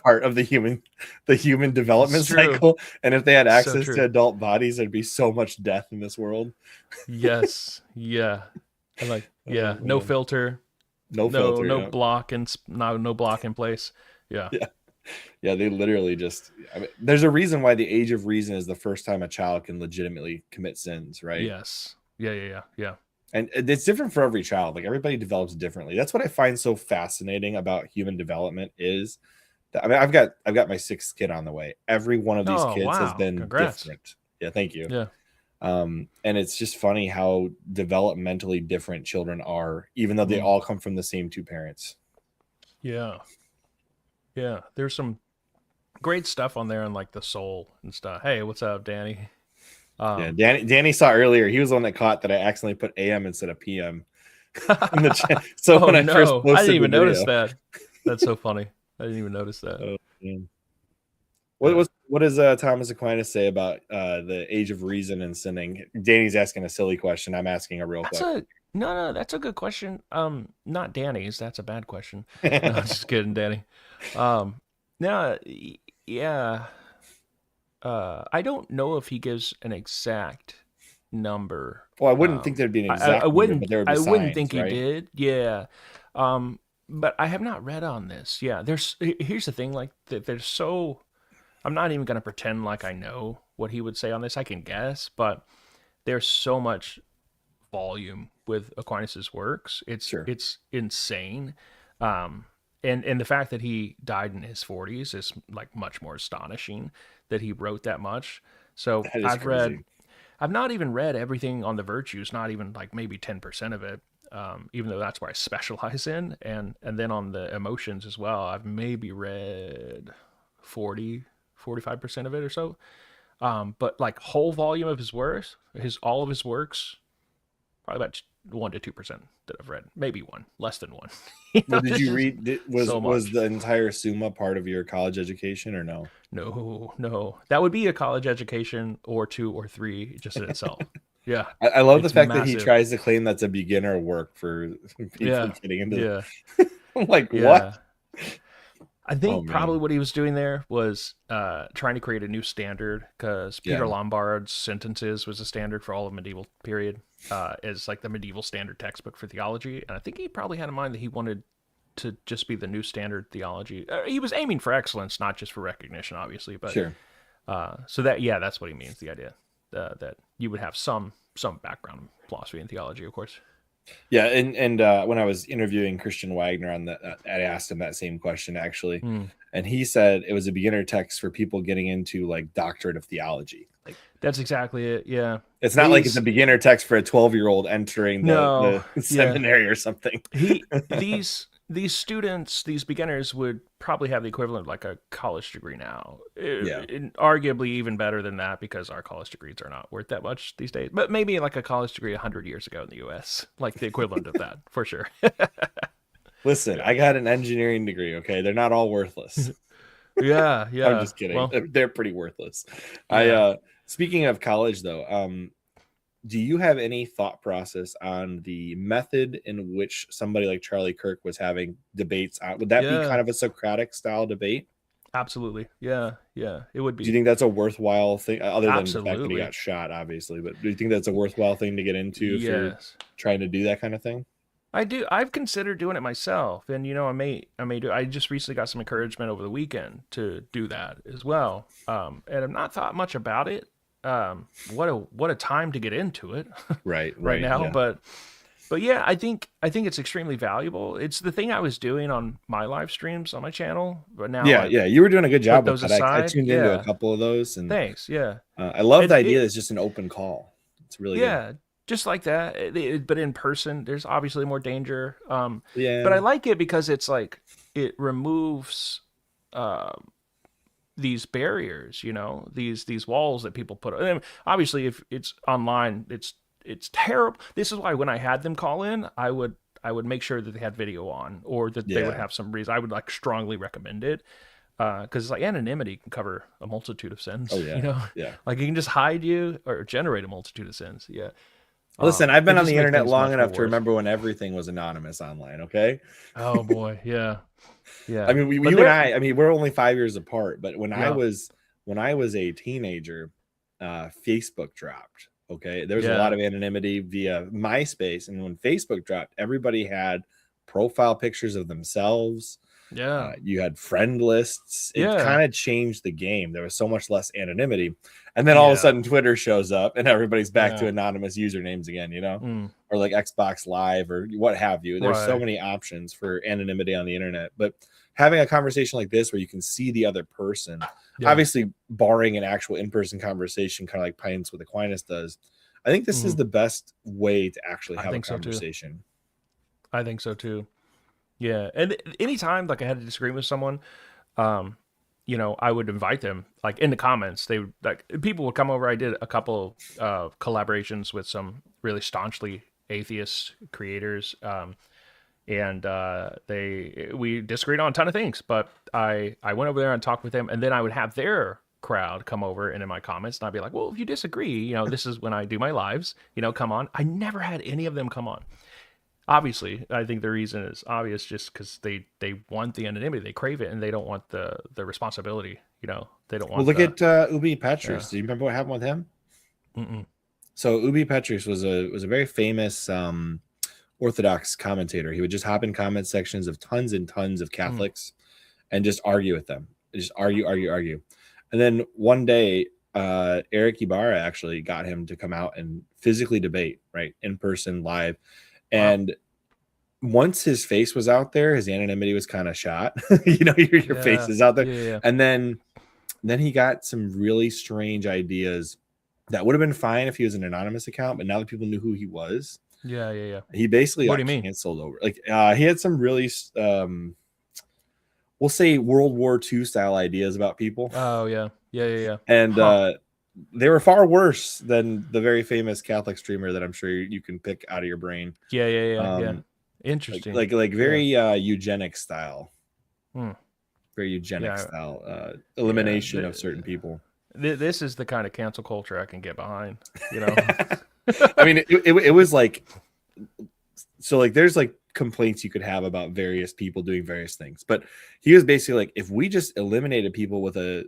Speaker 1: part of the human development cycle, and if they had access to adult bodies, there'd be so much death in this world.
Speaker 2: Yes, yeah, I'm like no filter. No block and no block in place. Yeah.
Speaker 1: They literally just. I mean, there's a reason why the age of reason is the first time a child can legitimately commit sins, right?
Speaker 2: Yes. Yeah.
Speaker 1: And it's different for every child. Like everybody develops differently. That's what I find so fascinating about human development is that, I mean, I've got my 6th kid on the way. Every one of these kids has been different. Yeah, thank you.
Speaker 2: Yeah.
Speaker 1: And it's just funny how developmentally different children are, even though they all come from the same 2 parents.
Speaker 2: Yeah. There's some great stuff on there on like the soul and stuff. Hey, what's up, Danny?
Speaker 1: Danny saw earlier. He was the one that caught that I accidentally put AM instead of PM in the chat. So when I first posted
Speaker 2: I didn't even
Speaker 1: the video,
Speaker 2: notice that. That's so funny. I didn't even notice that.
Speaker 1: Oh, man. What does Thomas Aquinas say about the age of reason and sinning? Danny's asking a silly question. I'm asking a real question.
Speaker 2: No, that's a good question. Not Danny's. That's a bad question. No, just kidding, Danny. No, yeah. I don't know if he gives an exact number.
Speaker 1: Well, I wouldn't think there'd be an exact.
Speaker 2: I wouldn't.
Speaker 1: Number, but
Speaker 2: I
Speaker 1: signs,
Speaker 2: wouldn't think
Speaker 1: right?
Speaker 2: he did. Yeah. But I have not read on this. Yeah. Here's the thing. Like, there's so. I'm not even gonna pretend like I know what he would say on this. I can guess, but there's so much volume with Aquinas's works.
Speaker 1: Sure.
Speaker 2: It's insane. And the fact that he died in his 40s is like much more astonishing that he wrote that much. So
Speaker 1: That is crazy.
Speaker 2: I've not even read everything on the virtues, not even like maybe 10% of it. Even though that's what I specialize in, and then on the emotions as well, I've maybe read 45% of it or so. But like whole volume of his works, all of his works, probably about 1 to 2% that I've read, maybe one, less than one.
Speaker 1: Well, did you read? Was
Speaker 2: much.
Speaker 1: the entire Summa part of your college education or no?
Speaker 2: No, that would be a college education or 2 or 3 just in itself. Yeah,
Speaker 1: I love the fact that he
Speaker 2: massive.
Speaker 1: tries to claim that's a beginner work for people getting into. I'm like,
Speaker 2: yeah.
Speaker 1: what?
Speaker 2: I think
Speaker 1: Oh, man.
Speaker 2: probably what he was doing there was trying to create a new standard, because Peter Lombard's Sentences was a standard for all of medieval period, as like the medieval standard textbook for theology. And I think he probably had in mind that he wanted to just be the new standard theology. He was aiming for excellence, not just for recognition, obviously. But
Speaker 1: Sure.
Speaker 2: So that's what he means. The idea that you would have some background in philosophy and theology, of course.
Speaker 1: Yeah, and when I was interviewing Christian Wagner on that, I asked him that same question actually, and he said it was a beginner text for people getting into like doctorate of theology. Like
Speaker 2: that's exactly it. Yeah,
Speaker 1: it's not like it's a beginner text for a 12-year-old entering the seminary or something.
Speaker 2: These students, these beginners, would probably have the equivalent of like a college degree now. And arguably even better than that, because our college degrees are not worth that much these days. But maybe like a college degree 100 years ago in the U.S., like the equivalent of that, for sure.
Speaker 1: Listen, I got an engineering degree, okay? They're not all worthless.
Speaker 2: Yeah.
Speaker 1: I'm just kidding. Well, they're pretty worthless. Yeah. Speaking of college, though, do you have any thought process on the method in which somebody like Charlie Kirk was having debates on? Would that be kind of a Socratic style debate?
Speaker 2: Absolutely. Yeah. It would be.
Speaker 1: Do you think that's a worthwhile thing, other than the fact that he got shot, obviously? But do you think that's a worthwhile thing to get into if you're trying to do that kind of thing?
Speaker 2: I do. I've considered doing it myself, and I may do. I just recently got some encouragement over the weekend to do that as well. And I've not thought much about it. What a time to get into it right now. Yeah. But yeah, I think it's extremely valuable. It's the thing I was doing on my live streams on my channel, but now
Speaker 1: you were doing a good job with that. I tuned into a couple of those, and
Speaker 2: thanks.
Speaker 1: I love the idea. It's just an open call. It's really good.
Speaker 2: Just like that. But in person, there's obviously more danger. But I like it because it's like it removes these barriers, these walls that people put. And obviously, if it's online, it's terrible. This is why when I had them call in, I would make sure that they had video on, or that they would have some reason. I would like strongly recommend it, because like anonymity can cover a multitude of sins. Like it can just hide you or generate a multitude of sins.
Speaker 1: Listen, I've been on the internet long enough to remember when everything was anonymous online. Okay.
Speaker 2: Oh boy, yeah.
Speaker 1: I mean, you and I mean, we're only 5 years apart, but when I was a teenager, Facebook dropped. Okay, there was a lot of anonymity via MySpace, and when Facebook dropped, everybody had profile pictures of themselves. You had friend lists. It kind of changed the game. There was so much less anonymity, and then all of a sudden Twitter shows up and everybody's back to anonymous usernames again, or like Xbox Live or what have you. There's so many options for anonymity on the internet, but having a conversation like this where you can see the other person, obviously barring an actual in-person conversation, kind of like Pints with Aquinas does, I think this is the best way to actually have a conversation.
Speaker 2: I think so too. Yeah, and anytime like I had a disagreement with someone, I would invite them like in the comments. They people would come over. I did a couple of collaborations with some really staunchly atheist creators, and we disagreed on a ton of things. But I went over there and talked with them, and then I would have their crowd come over and in my comments, and I'd be like, well, if you disagree, this is when I do my lives. Come on. I never had any of them come on. Obviously, I think the reason is obvious, just because they want the anonymity, they crave it, and they don't want the responsibility. They don't want.
Speaker 1: Well, look at Ubi Petrus. Do you remember what happened with him?
Speaker 2: Mm-mm.
Speaker 1: So Ubi Petrus was a very famous Orthodox commentator. He would just hop in comment sections of tons and tons of Catholics and just argue with them. Just argue. And then one day, Eric Ibarra actually got him to come out and physically debate, right, in person, live.
Speaker 2: Wow.
Speaker 1: And once his face was out there, his anonymity was kind of shot. Your face is out there.
Speaker 2: Yeah.
Speaker 1: And then he got some really strange ideas that would have been fine if he was an anonymous account, but now that people knew who he was,
Speaker 2: Yeah.
Speaker 1: he basically
Speaker 2: What
Speaker 1: got
Speaker 2: do you mean?
Speaker 1: canceled over. Like he had some really we'll say World War II style ideas about people.
Speaker 2: Oh yeah.
Speaker 1: And they were far worse than the very famous Catholic streamer that I'm sure you can pick out of your brain.
Speaker 2: Yeah. Interesting.
Speaker 1: Like very eugenic style. Very eugenic style elimination of certain people.
Speaker 2: This is the kind of cancel culture I can get behind.
Speaker 1: I mean, it was like, so like there's like complaints you could have about various people doing various things, but he was basically like, if we just eliminated people with a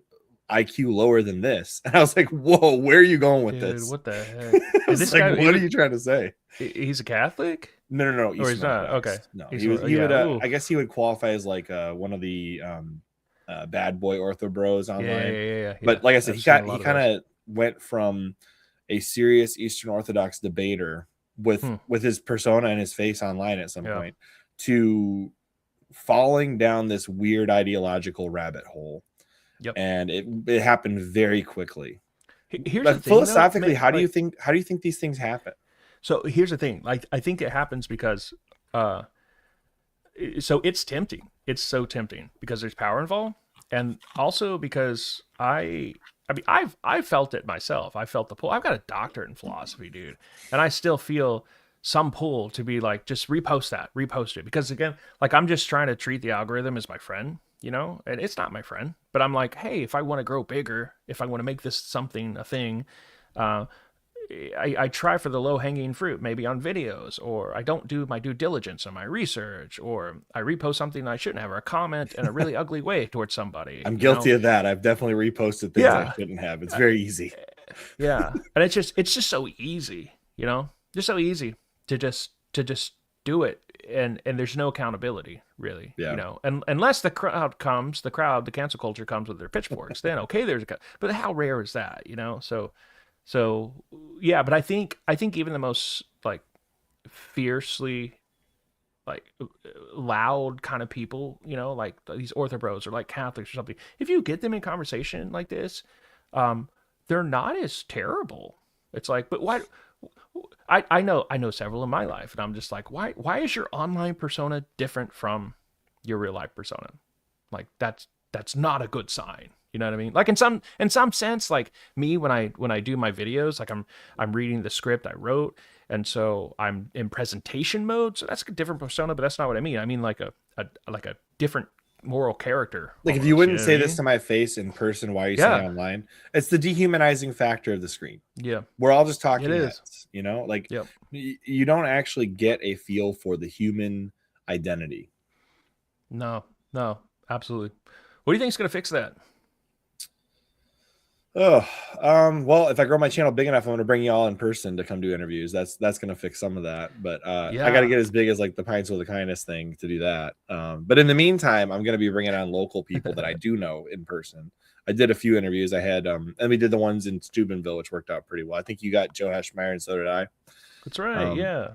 Speaker 1: IQ lower than this, and I was like, whoa, where are you going with this?
Speaker 2: What the heck?
Speaker 1: Is this guy, what are you trying to say?
Speaker 2: He's a Catholic?
Speaker 1: No.
Speaker 2: He's not. Okay.
Speaker 1: No, he would. I guess he would qualify as like one of the bad boy ortho bros online.
Speaker 2: Yeah.
Speaker 1: But like I said, he kind of went from a serious Eastern Orthodox debater with his persona and his face online at some point to falling down this weird ideological rabbit hole.
Speaker 2: Yep.
Speaker 1: And it happened very quickly.
Speaker 2: Here's
Speaker 1: but
Speaker 2: the thing,
Speaker 1: philosophically, how do you think these things happen?
Speaker 2: So here's the thing. Like, I think it happens because so it's tempting. It's so tempting because there's power involved, and also because I've felt it myself. I felt the pull. I've got a doctorate in philosophy, dude, and I still feel some pull to be like, just repost it, because again, like, I'm just trying to treat the algorithm as my friend, and it's not my friend, but I'm like, hey, if I want to grow bigger, if I want to make this something a thing, I try for the low-hanging fruit, maybe on videos, or I don't do my due diligence on my research, or I repost something I shouldn't have, or a comment in a really ugly way towards somebody.
Speaker 1: I'm guilty of that. I've definitely reposted things I shouldn't have. It's very easy.
Speaker 2: Yeah, and it's just so easy, just so easy to just do it, and there's no accountability really, and unless the cancel culture comes with their pitchforks, then okay, but how rare is that, So yeah, but I think even the most like fiercely like loud kind of people, like these orthobros or like Catholics or something, if you get them in conversation like this, they're not as terrible. It's like, but why? I know several in my life, and I'm just like, why is your online persona different from your real life persona? Like that's not a good sign. You know what I mean? Like in some sense, like me when I do my videos, like I'm reading the script I wrote, and so I'm in presentation mode. So that's a different persona, but that's not what I mean. I mean like a different moral character.
Speaker 1: Like almost, if you wouldn't say this to my face in person, why are you saying it online? It's the dehumanizing factor of the screen.
Speaker 2: Yeah,
Speaker 1: we're all just talking heads, like you don't actually get a feel for the human identity.
Speaker 2: No, absolutely. What do you think is going to fix that?
Speaker 1: Well, if I grow my channel big enough, I'm going to bring you all in person to come do interviews. That's going to fix some of that. But I got to get as big as like the Pints with the Kindness thing to do that. But in the meantime, I'm going to be bringing on local people that I do know in person. I did a few interviews. I had, and we did the ones in Steubenville, which worked out pretty well. I think you got Joe Heschmeyer, and so did I.
Speaker 2: That's right. Yeah.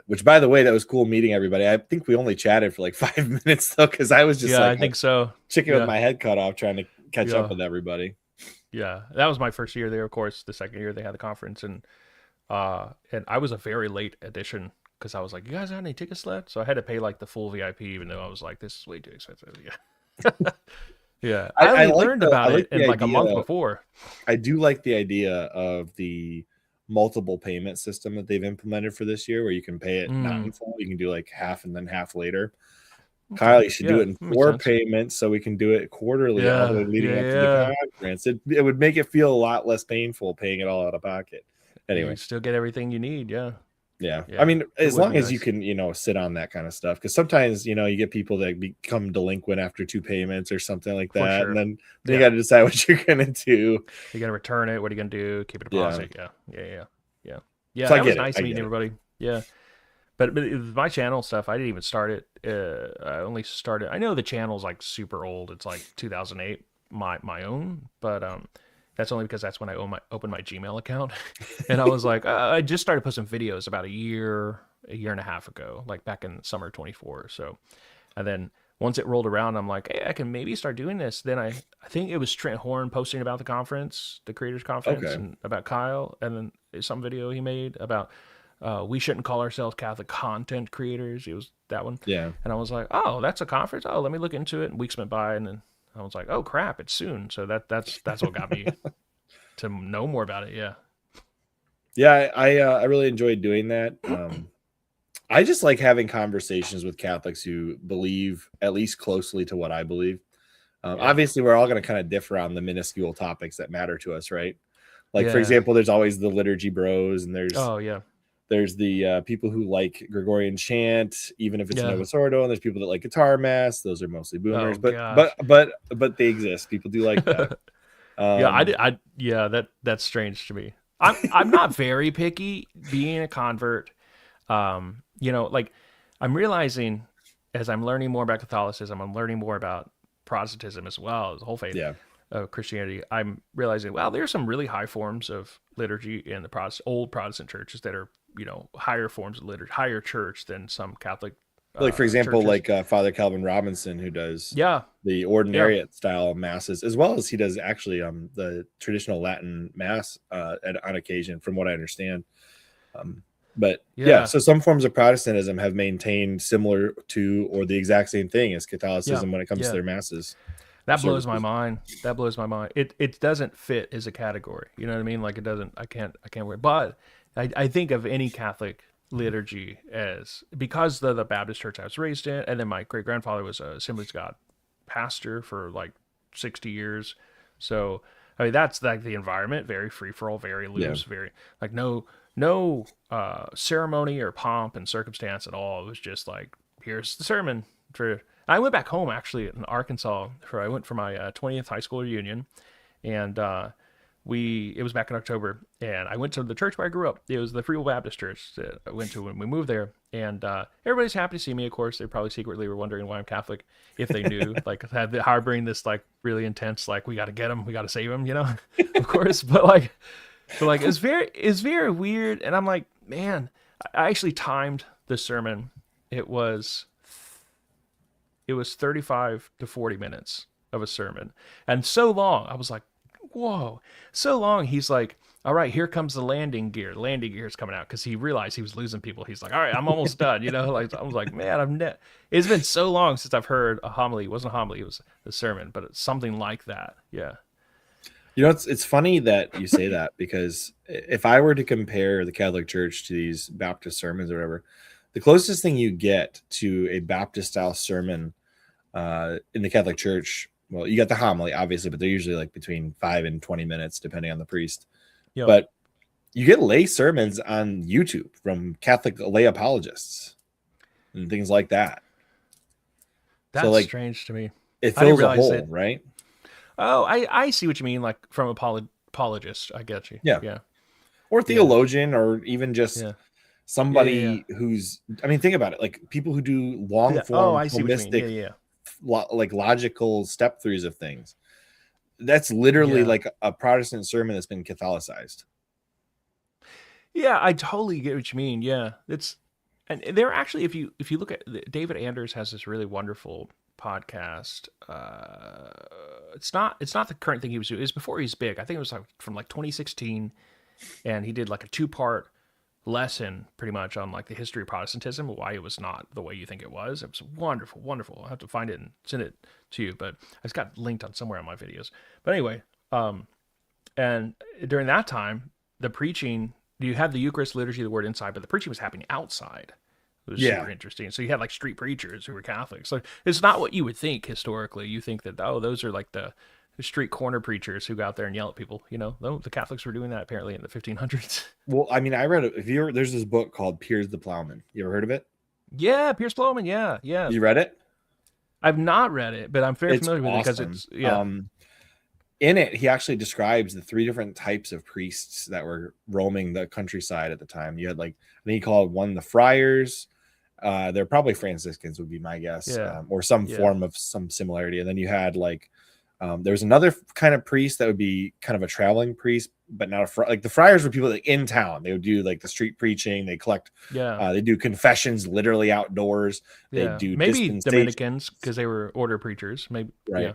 Speaker 1: Which, by the way, that was cool meeting everybody. I think we only chatted for like 5 minutes though, because I was just
Speaker 2: I think so.
Speaker 1: Chicken with my head cut off, trying to catch up with everybody.
Speaker 2: Yeah, that was my first year there. Of course, the second year they had the conference, and I was a very late addition because I was like, "You guys have any tickets left?" So I had to pay like the full VIP, even though I was like, "This is way too expensive." Yeah, yeah. I learned about it in like a month before.
Speaker 1: I do like the idea of the multiple payment system that they've implemented for this year, where you can pay it not in full. You can do like half and then half later. Okay. Kyle, you should do it in 4 payments so we can do it quarterly all the way leading up to the conference. It would make it feel a lot less painful paying it all out of pocket. Anyway,
Speaker 2: you still get everything you need. Yeah.
Speaker 1: I mean, as long as you can, sit on that kind of stuff, because sometimes, you get people that become delinquent after 2 payments or something like that. And then you got to decide what you're going to do.
Speaker 2: You got to return it. What are you going to do? Keep a deposit. Yeah.
Speaker 1: So
Speaker 2: that was nice meeting everybody. Yeah. But my channel stuff, I didn't even start it. I only started. I know the channel's like super old. It's like 2008, my own. But That's only because that's when I opened my Gmail account. And I was like, I just started posting videos about a year and a half ago, like back in summer 24. So, and then once it rolled around, I'm like, hey, I can maybe start doing this. Then I think it was Trent Horn posting about the conference, the creators conference,
Speaker 1: Okay.
Speaker 2: and about Kyle, and then some video he made about we shouldn't call ourselves Catholic content creators. It was that one.
Speaker 1: Yeah.
Speaker 2: And I was like, oh, that's a conference. Oh, let me look into it. And weeks went by, and then I was like, oh crap, it's soon. So that's what got me to know more about it. Yeah.
Speaker 1: Yeah, I really enjoyed doing that. I just like having conversations with Catholics who believe at least closely to what I believe.
Speaker 2: Yeah.
Speaker 1: Obviously, we're all going to kind of differ on the minuscule topics that matter to us, right? Like, for
Speaker 2: Yeah.
Speaker 1: example, there's always the liturgy bros, and there's
Speaker 2: Oh yeah.
Speaker 1: there's the people who like Gregorian chant, even if it's
Speaker 2: Yeah.
Speaker 1: Novus Ordo, and there's people that like guitar mass. Those are mostly boomers,
Speaker 2: Oh,
Speaker 1: but
Speaker 2: gosh.
Speaker 1: but they exist. People do like that.
Speaker 2: Yeah, that's strange to me. I'm not very picky being a convert. Like I'm realizing as I'm learning more about Catholicism, I'm learning more about Protestantism as well, the whole faith
Speaker 1: Yeah.
Speaker 2: of Christianity. I'm realizing, wow, there's some really high forms of liturgy in the old Protestant churches that are, higher forms of liturgy, higher church than some Catholic.
Speaker 1: Like, for example,
Speaker 2: churches.
Speaker 1: like Father Calvin Robinson, who does
Speaker 2: Yeah,
Speaker 1: the ordinariate style masses, as well as he does actually the traditional Latin mass on occasion, from what I understand. But yeah, so some forms of Protestantism have maintained similar to or the exact same thing as Catholicism when it comes to their masses.
Speaker 2: That blows my mind. That blows my mind. It doesn't fit as a category. You know what I mean? Like it doesn't. I can't wear. But I think of any Catholic liturgy as, because the Baptist church I was raised in, and then my great grandfather was a Assemblies of God pastor for like 60 years. So I mean that's like the environment, very free for all, very loose, very like no ceremony or pomp and circumstance at all. It was just like, here's the sermon. I went back home actually in Arkansas I went for my 20th high school reunion, and it was back in October, and I went to the church where I grew up. It was the Free Will Baptist Church that I went to when we moved there, and everybody's happy to see me. Of course, they probably secretly were wondering why I'm Catholic, if they knew. Like harboring this like really intense, like we got to get them, we got to save them, of course. But it's very weird, and I'm like, man, I actually timed the sermon. It was 35 to 40 minutes of a sermon, and so long. I was like, whoa, so long. He's like, all right, here comes the landing gear. The landing gear is coming out, because he realized he was losing people. He's like, all right, I'm almost done. Like I was like, man, it's been so long since I've heard a homily. It wasn't a homily, it was a sermon, but it's something like that. Yeah.
Speaker 1: It's funny that you say that, because if I were to compare the Catholic Church to these Baptist sermons or whatever, the closest thing you get to a Baptist style sermon in the Catholic Church, well, you got the homily, obviously, but they're usually like between 5 and 20 minutes, depending on the priest. Yep. But you get lay sermons on YouTube from Catholic lay apologists and things like that.
Speaker 2: That's strange to me.
Speaker 1: It fills a hole, right?
Speaker 2: Oh, I see what you mean. Like from apologist, I get you. Yeah.
Speaker 1: Or theologian, or even just somebody who's. I mean, think about it. Like people who do long form, holistic, like logical step throughs of things. That's literally like a Protestant sermon that's been Catholicized.
Speaker 2: Yeah, I totally get what you mean. Yeah, and they're actually, if you look at David Anders has this really wonderful podcast. It's not the current thing he was doing. It was before he's big. I think it was like from like 2016, and he did like a 2-part lesson pretty much on like the history of Protestantism, why it was not the way you think it was. It was wonderful. I'll have to find it and send it to you, but it's got linked on somewhere on my videos. But anyway, and during that time, the preaching, you had the Eucharist liturgy of the word inside, but the preaching was happening outside. It was super interesting. So you had like street preachers who were Catholics. Like it's not what you would think historically. You think that, those are like the street corner preachers who go out there and yell at people. The Catholics were doing that apparently in the 1500s.
Speaker 1: Well, I mean, I read it. There's this book called Piers the Plowman. You ever heard of it?
Speaker 2: Yeah, Piers Plowman. Yeah.
Speaker 1: You read it?
Speaker 2: I've not read it, but I'm very familiar with it because it's
Speaker 1: in it, he actually describes the 3 different types of priests that were roaming the countryside at the time. You had I think he called one the friars. They're probably Franciscans, would be my guess, or some form of some similarity. And then you had There was another kind of priest that would be kind of a traveling priest, but not like the friars were people like in town. They would do like the street preaching. They collect,
Speaker 2: Yeah.
Speaker 1: they do confessions literally outdoors. They
Speaker 2: Yeah.
Speaker 1: do
Speaker 2: Maybe
Speaker 1: dispensation,
Speaker 2: Dominicans because they were order preachers. Maybe.
Speaker 1: right?
Speaker 2: Yeah.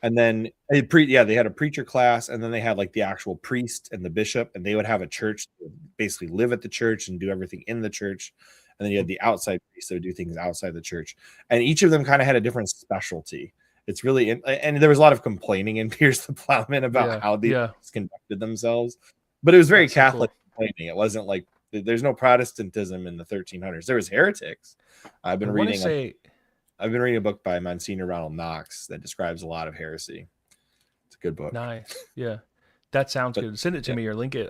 Speaker 1: And then they had a preacher class, and then they had like the actual priest and the bishop, and they would have a church, basically live at the church and do everything in the church. And then you had the outside priests that would do things outside the church, and each of them kind of had a different specialty. It's really, and there was a lot of complaining in Piers the Plowman about how they conducted themselves, but it was very Catholic complaining. It wasn't like there's no Protestantism in the 1300s. There was heretics. I've been reading a book by Monsignor Ronald Knox that describes a lot of heresy. It's a good book.
Speaker 2: Nice. Yeah. That sounds good. Send it to me or link it.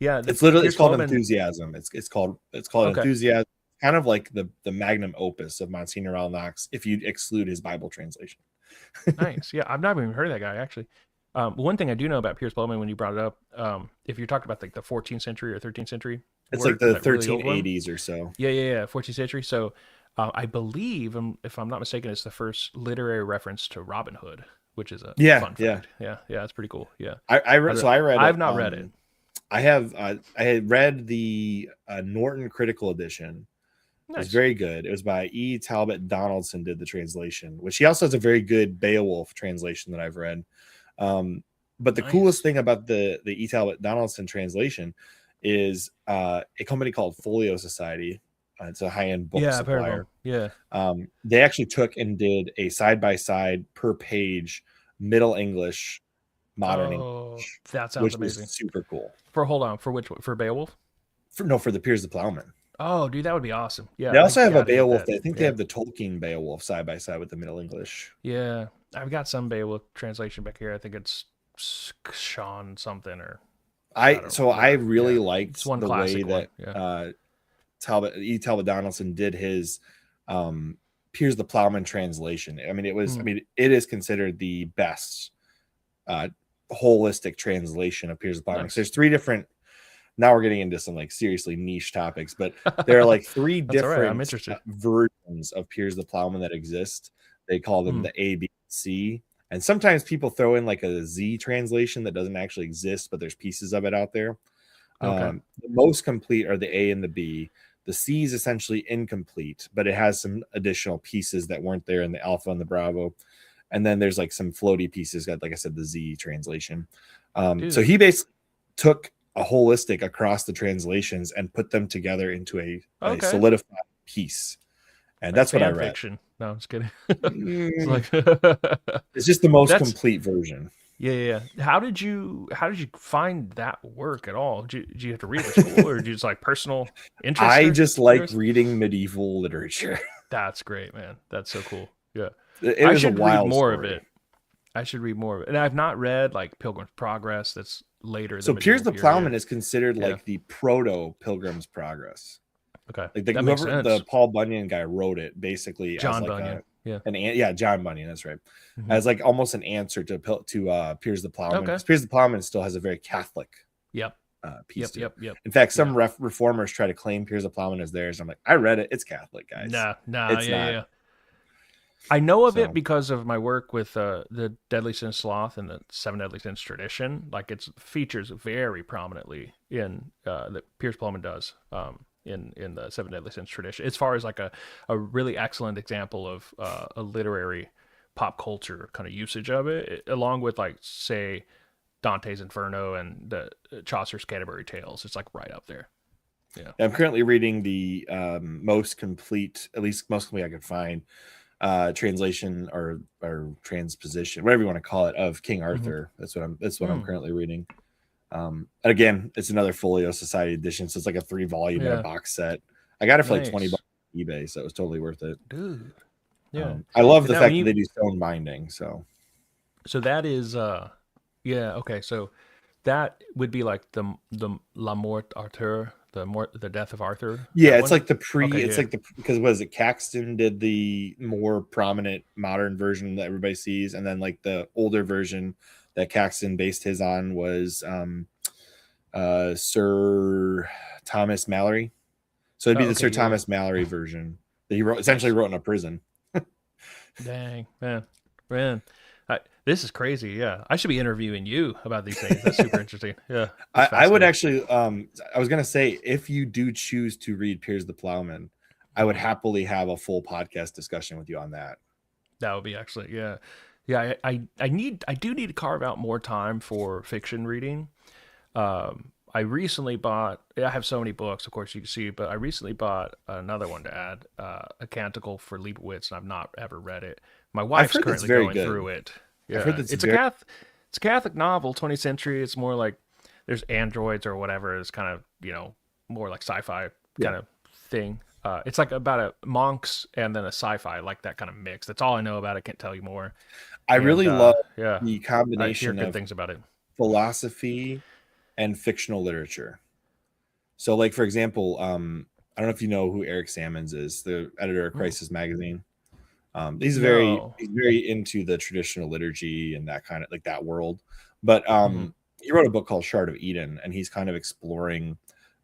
Speaker 2: Yeah.
Speaker 1: It's literally, it's called Enthusiasm. It's called Enthusiasm. Kind of like the magnum opus of Monsignor Ronald Knox, if you exclude his Bible translation.
Speaker 2: Nice. Yeah. I've never even heard of that guy, actually. One thing I do know about Piers Plowman, when you brought it up, if you're talking about like the 14th century or 13th century,
Speaker 1: it's like the 1380s or so.
Speaker 2: Yeah. 14th century. So I believe, if I'm not mistaken, it's the first literary reference to Robin Hood, which is a fun fact. Yeah. It's pretty cool. Yeah.
Speaker 1: I read.
Speaker 2: I've not read it.
Speaker 1: I have. I had read the Norton Critical Edition. Nice. It was very good. It was by E. Talbot Donaldson, did the translation, which he also has a very good Beowulf translation that I've read. But the coolest thing about the E. Talbot Donaldson translation is a company called Folio Society. It's a high-end book supplier.
Speaker 2: Yeah.
Speaker 1: They actually took and did a side-by-side per page Middle English, Modern English.
Speaker 2: That sounds amazing.
Speaker 1: Is super cool.
Speaker 2: For which one? For Beowulf?
Speaker 1: For the Piers the Plowman.
Speaker 2: Oh, dude, that would be awesome. Yeah.
Speaker 1: They also have a Beowulf. I think they have the Tolkien Beowulf side by side with the Middle English.
Speaker 2: Yeah. I've got some Beowulf translation back here. I think it's Sean something or
Speaker 1: I really liked the way
Speaker 2: that
Speaker 1: Talbot Donaldson did his Piers the Plowman translation. I mean, it is considered the best holistic translation of Piers the Plowman. Nice. There's three different. Now we're getting into some like seriously niche topics, but there are like three different versions of Piers the Plowman that exist. They call them the A, B, C. And sometimes people throw in like a Z translation that doesn't actually exist, but there's pieces of it out there. The most complete are the A and the B. The C is essentially incomplete, but it has some additional pieces that weren't there in the Alpha and the Bravo. And then there's like some floaty pieces, like I said, the Z translation. So he basically took a holistic across the translations and put them together into a solidified piece. And that's what I read.
Speaker 2: Fiction. No, I'm just kidding. It's,
Speaker 1: it's just the most complete version.
Speaker 2: Yeah. How did you find that work at all? Did you have to read it at school, or did you just like personal interest?
Speaker 1: I just like reading medieval literature.
Speaker 2: That's great, man. That's so cool. Yeah.
Speaker 1: I should read
Speaker 2: more of it. And I've not read like Pilgrim's Progress. That's later.
Speaker 1: So Piers the Plowman is considered like the proto Pilgrim's Progress.
Speaker 2: Okay,
Speaker 1: like whoever the Paul Bunyan guy wrote it, basically
Speaker 2: John
Speaker 1: as like
Speaker 2: Bunyan.
Speaker 1: John Bunyan, that's right, as like almost an answer to Piers the Plowman. Because Piers the Plowman still has a very Catholic piece.
Speaker 2: Yep.
Speaker 1: In fact, some reformers try to claim Piers the Plowman as theirs. I'm like, I read it; it's Catholic, guys.
Speaker 2: Nah, it's not. Yeah. I know of it because of my work with the Deadly Sin Sloth and the Seven Deadly Sins tradition. Like it features very prominently in that Piers Plowman does. In the Seven Deadly Sins tradition, as far as like a really excellent example of a literary pop culture kind of usage of it, along with like say Dante's Inferno and the Chaucer's Canterbury Tales. It's like right up there. Yeah,
Speaker 1: I'm currently reading the most complete I could find translation or transposition, whatever you want to call it, of King Arthur. That's what I'm currently reading. And again, it's another Folio Society edition, so it's like a 3-volume in a box set. I got it for like $20 on eBay, so it was totally worth it.
Speaker 2: Dude, yeah,
Speaker 1: I love the fact that they do stone binding. So
Speaker 2: that is, okay. So that would be like the La Mort Arthur, the death of Arthur.
Speaker 1: Yeah, it's like because what is it? Caxton did the more prominent modern version that everybody sees, and then like the older version that Caxton based his on was Sir Thomas Mallory. So it'd be the Sir Thomas Mallory version that he wrote in a prison.
Speaker 2: Dang, man. This is crazy. Yeah, I should be interviewing you about these things. That's super interesting. Yeah,
Speaker 1: I would actually, I was gonna say, if you do choose to read Piers the Plowman, I would happily have a full podcast discussion with you on that.
Speaker 2: That would be excellent. Yeah, yeah. I do need to carve out more time for fiction reading. I recently bought. I have so many books, of course you can see, but I recently bought another one to add, a Canticle for Leibowitz, and I've not ever read it. My
Speaker 1: I've
Speaker 2: wife's
Speaker 1: heard that's
Speaker 2: currently
Speaker 1: very
Speaker 2: going
Speaker 1: good.
Speaker 2: through it.
Speaker 1: I've heard
Speaker 2: Yeah,
Speaker 1: that's
Speaker 2: it's a
Speaker 1: very.
Speaker 2: It's a Catholic novel, 20th century. It's more like there's androids or whatever. It's kind of more like sci-fi
Speaker 1: Yeah.
Speaker 2: kind of thing. It's like about a monks and then a sci-fi, like that kind of mix. That's all I know about it. Can't tell you more.
Speaker 1: I
Speaker 2: And
Speaker 1: really love
Speaker 2: yeah,
Speaker 1: the
Speaker 2: I hear
Speaker 1: combination
Speaker 2: good
Speaker 1: of
Speaker 2: things about it.
Speaker 1: philosophy and fictional literature. So, like for example, I don't know if you know who Eric Sammons is, the editor of Crisis Magazine. He's very
Speaker 2: No.
Speaker 1: into the traditional liturgy and that kind of like that world. But
Speaker 2: Mhm.
Speaker 1: he wrote a book called Shard of Eden, and he's kind of exploring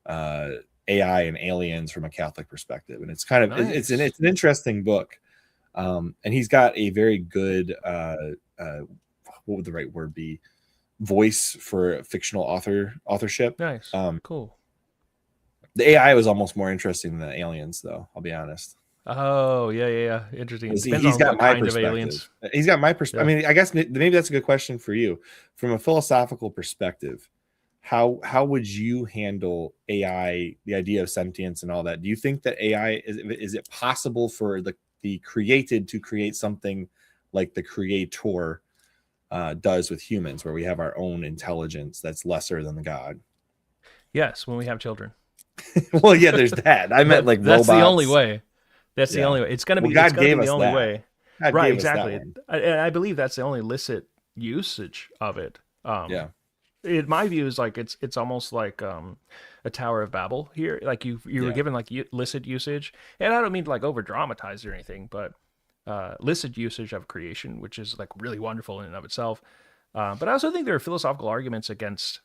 Speaker 1: AI and aliens from a Catholic perspective. And it's kind of it's
Speaker 2: Nice.
Speaker 1: an interesting book. And he's got a very good what would the right word be? Voice for fictional authorship.
Speaker 2: Nice. Cool.
Speaker 1: The AI was almost more interesting than the aliens, though. I'll be honest.
Speaker 2: Oh, yeah, yeah, yeah. Interesting. Depends
Speaker 1: He's
Speaker 2: on
Speaker 1: got
Speaker 2: what
Speaker 1: my
Speaker 2: kind of
Speaker 1: perspective.
Speaker 2: aliens.
Speaker 1: He's got my perspective.
Speaker 2: Yeah.
Speaker 1: I mean, I guess maybe that's a good question for you. From a philosophical perspective, how would you handle AI, the idea of sentience and all that? Do you think that AI is it possible for the created to create something like the creator does with humans, where we have our own intelligence that's lesser than the God?
Speaker 2: Yes, when we have children.
Speaker 1: Well, yeah, there's that. I meant like
Speaker 2: That's the only
Speaker 1: robots.
Speaker 2: way. That's the
Speaker 1: Yeah.
Speaker 2: only way. It's gonna
Speaker 1: Well,
Speaker 2: be. It's
Speaker 1: God
Speaker 2: gonna be
Speaker 1: gave
Speaker 2: the
Speaker 1: us
Speaker 2: only
Speaker 1: that.
Speaker 2: way.
Speaker 1: God
Speaker 2: Right.
Speaker 1: gave us that
Speaker 2: Exactly.
Speaker 1: one.
Speaker 2: And I believe that's the only licit usage of it.
Speaker 1: Yeah.
Speaker 2: In my view, is like it's almost like a Tower of Babel here. Like you were
Speaker 1: Yeah.
Speaker 2: given like licit usage, and I don't mean to like over dramatize or anything, but licit usage of creation, which is like really wonderful in and of itself. But I also think there are philosophical arguments against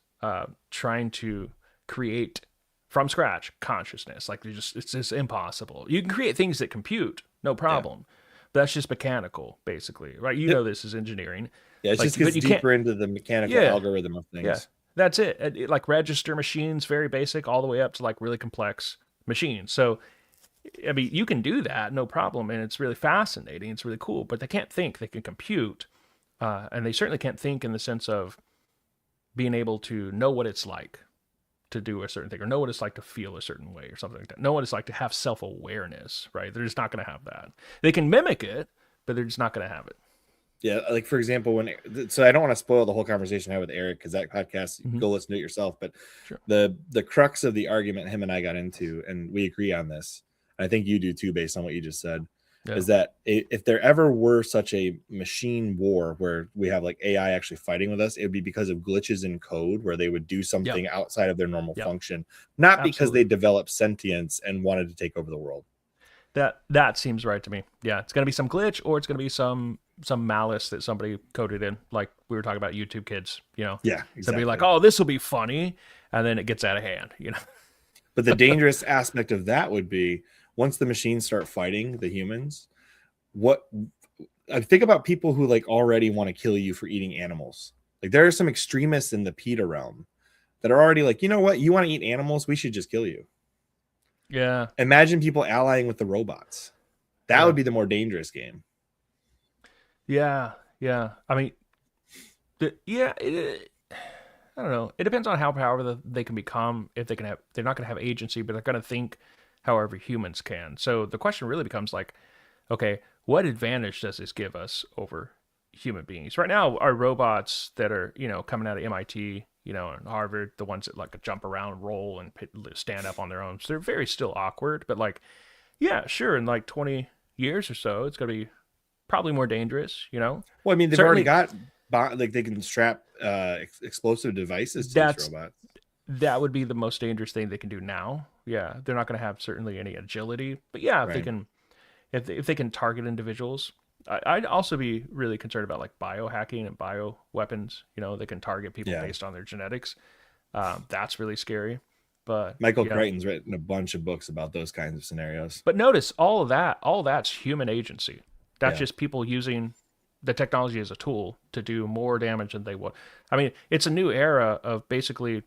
Speaker 2: trying to create from scratch consciousness. Like it's just impossible. You can create things that compute, no
Speaker 1: Yeah.
Speaker 2: problem. But that's just mechanical, basically, right? You know this is engineering.
Speaker 1: Yeah, it
Speaker 2: Like,
Speaker 1: just
Speaker 2: but
Speaker 1: gets
Speaker 2: you can't.
Speaker 1: deeper into the mechanical
Speaker 2: Yeah,
Speaker 1: algorithm of
Speaker 2: yeah,
Speaker 1: things.
Speaker 2: that's it. Like register machines, very basic, all the way up to like really complex machines. So, I mean, you can do that, no problem, and it's really fascinating. It's really cool. But they can't think; they can compute, and they certainly can't think in the sense of being able to know what it's like to do a certain thing, or know what it's like to feel a certain way, or something like that. Know what it's like to have self-awareness. Right? They're just not going to have that. They can mimic it, but they're just not going to have it.
Speaker 1: Yeah, like for example, so I don't want to spoil the whole conversation I had with Eric, because that podcast,
Speaker 2: Mm-hmm.
Speaker 1: go listen to it yourself. But
Speaker 2: Sure.
Speaker 1: the crux of the argument him and I got into, and we agree on this, I think you do too, based on what you just said,
Speaker 2: Yeah.
Speaker 1: is that if there ever were such a machine war where we have like AI actually fighting with us, it would be because of glitches in code where they would do something outside of their normal function, not because
Speaker 2: Absolutely.
Speaker 1: they developed sentience and wanted to take over the world.
Speaker 2: That seems right to me. Yeah, it's gonna be some glitch, or it's gonna be some malice that somebody coded in, like we were talking about YouTube Kids.
Speaker 1: Yeah, exactly.
Speaker 2: Somebody like, oh, this will be funny, and then it gets out of hand.
Speaker 1: But the dangerous aspect of that would be once the machines start fighting the humans. What I think about people who like already want to kill you for eating animals. Like there are some extremists in the PETA realm that are already like, you know what, you want to eat animals, we should just kill you.
Speaker 2: Yeah.
Speaker 1: Imagine people allying with the robots. That
Speaker 2: Yeah.
Speaker 1: would be the more dangerous game.
Speaker 2: Yeah. Yeah. I mean, I don't know. It depends on how powerful they can become. If they can have, they're not going to have agency, but they're going to think however humans can. So the question really becomes like, okay, what advantage does this give us over human beings? Right now, our robots that are, coming out of MIT, and Harvard, the ones that like jump around, roll, and stand up on their own, so they're very still awkward. But like, yeah, sure, in like 20 years or so, it's going to be probably more dangerous,
Speaker 1: Well, I mean, they've
Speaker 2: Certainly,
Speaker 1: already got like they can strap explosive devices to these robots.
Speaker 2: That would be the most dangerous thing they can do now. Yeah, they're not going to have certainly any agility, but yeah, if
Speaker 1: Right.
Speaker 2: they can, if they can target individuals, I'd also be really concerned about like biohacking and bioweapons. They can target people based on their genetics. That's really scary. But
Speaker 1: Michael Crichton's written a bunch of books about those kinds of scenarios.
Speaker 2: But notice all that's human agency. That's just people using the technology is a tool to do more damage than they would. I mean, it's a new era of basically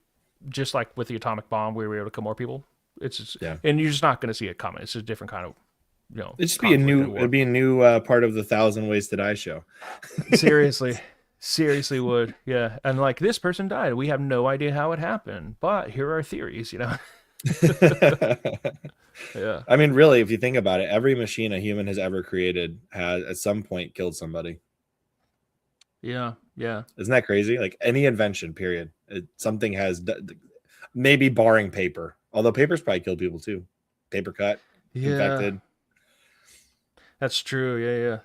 Speaker 2: just like with the atomic bomb, where we were able to kill more people. It's just,
Speaker 1: Yeah.
Speaker 2: and you're just not going to see it coming. It's a different kind of,
Speaker 1: It'd just be it'd be a new part of the 1,000 Ways to Die show.
Speaker 2: Seriously would. Yeah. And like, this person died. We have no idea how it happened, but here are theories, Yeah.
Speaker 1: I mean, really, if you think about it, every machine a human has ever created has at some point killed somebody.
Speaker 2: Yeah.
Speaker 1: Isn't that crazy? Like any invention, period. Something has, maybe barring paper, although paper's probably killed people too. Paper cut, infected.
Speaker 2: That's true. Yeah.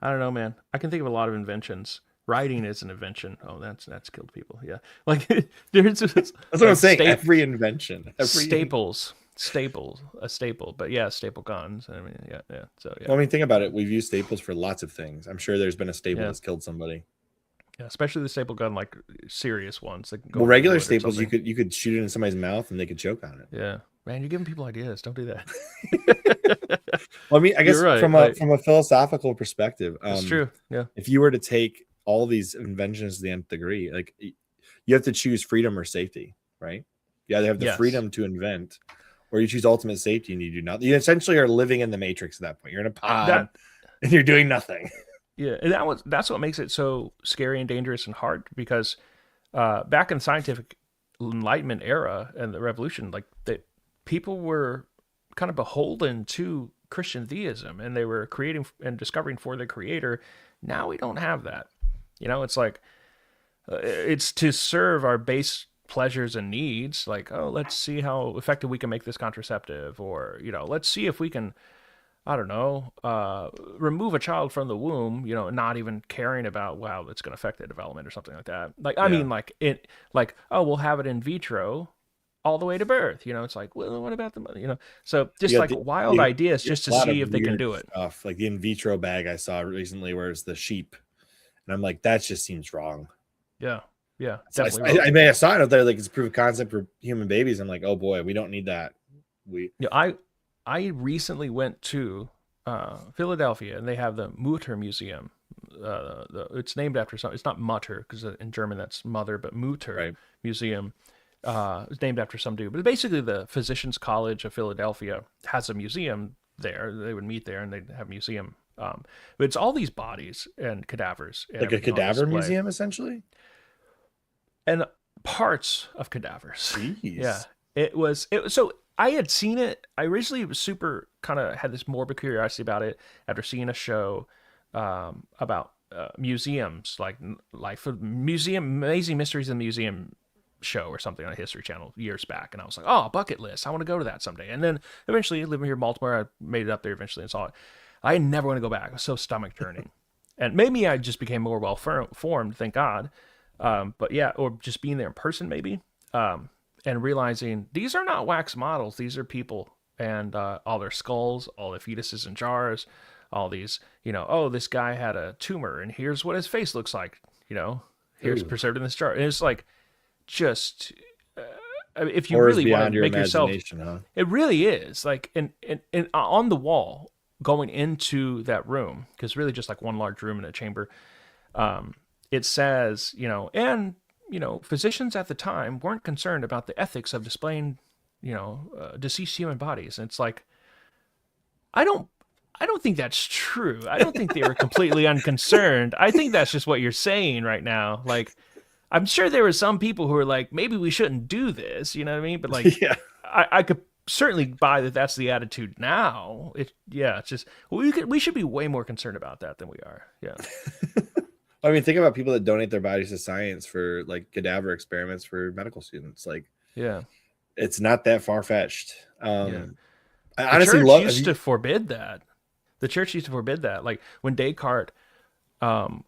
Speaker 2: I don't know, man. I can think of a lot of inventions. Writing is an invention. Oh, that's killed people. Yeah. Like there's
Speaker 1: that's what I'm saying. Every invention.
Speaker 2: Staples, a staple. But yeah, staple guns. I mean, yeah. So yeah.
Speaker 1: Well, I mean, think about it. We've used staples for lots of things. I'm sure there's been a staple that's killed somebody.
Speaker 2: Yeah, especially the staple gun, like serious ones.
Speaker 1: Well, regular staples, you could shoot it in somebody's mouth and they could choke on it.
Speaker 2: Yeah, man, you're giving people ideas. Don't do that.
Speaker 1: Well, I mean, I guess right, from a philosophical perspective,
Speaker 2: it's true. Yeah,
Speaker 1: if you were to take all these inventions to the nth degree, like you have to choose freedom or safety, right? You either have the freedom to invent, or you choose ultimate safety and you do nothing. You essentially are living in the Matrix at that point. You're in a pod and you're doing nothing.
Speaker 2: Yeah, and that's what makes it so scary and dangerous and hard, because back in the scientific Enlightenment era and the revolution, like people were kind of beholden to Christian theism, and they were creating and discovering for their creator. Now we don't have that. It's like it's to serve our base pleasures and needs. Like, oh, let's see how effective we can make this contraceptive, or let's see if we can, I don't know, remove a child from the womb, not even caring about, wow, it's going to affect their development or something like that. Like, I mean, oh, we'll have it in vitro all the way to birth. It's like, well, what about the, so just like wild ideas just to see if they can do it.
Speaker 1: Stuff, like the in vitro bag I saw recently where it's the sheep. And I'm like, that just seems wrong.
Speaker 2: Yeah.
Speaker 1: So I may have saw it out there, like it's proof of concept for human babies. I'm like, oh boy, we don't need that.
Speaker 2: I recently went to Philadelphia, and they have the Mutter Museum. It's named after something. It's not Mutter, because in German that's mother, but Mutter Museum. It's named after some dude. But basically, the Physicians College of Philadelphia has a museum there. They would meet there, and they'd have a museum. But it's all these bodies and cadavers.
Speaker 1: Like a cadaver museum, essentially?
Speaker 2: And parts of cadavers.
Speaker 1: Jeez.
Speaker 2: Yeah. It was so I had seen it. I originally was super kind of had this morbid curiosity about it after seeing a show about museums, like Life of Museum, Amazing Mysteries in the Museum show or something on History Channel years back. And I was like, oh, bucket list. I want to go to that someday. And then eventually, living here in Baltimore, I made it up there eventually and saw it. I never want to go back. It was so stomach turning. And maybe I just became more well-formed, thank God. But yeah, or just being there in person maybe. And realizing these are not wax models. These are people, and all their skulls, all the fetuses in jars, all these, oh, this guy had a tumor and here's what his face looks like, here's preserved in this jar. And it's like, just, if you really want to make yourself, it really is like, and on the wall going into that room, because really just like one large room in a chamber, it says, and physicians at the time weren't concerned about the ethics of displaying, deceased human bodies. And it's like, I don't think that's true. I don't think they were completely unconcerned. I think that's just what you're saying right now. Like, I'm sure there were some people who were like, maybe we shouldn't do this. You know what I mean? But like, I could certainly buy that that's the attitude now. It's just, we should be way more concerned about that than we are. Yeah.
Speaker 1: I mean, think about people that donate their bodies to science for like cadaver experiments for medical students. Like, it's not that far fetched. I honestly
Speaker 2: used to forbid that. The church used to forbid that. Like when Descartes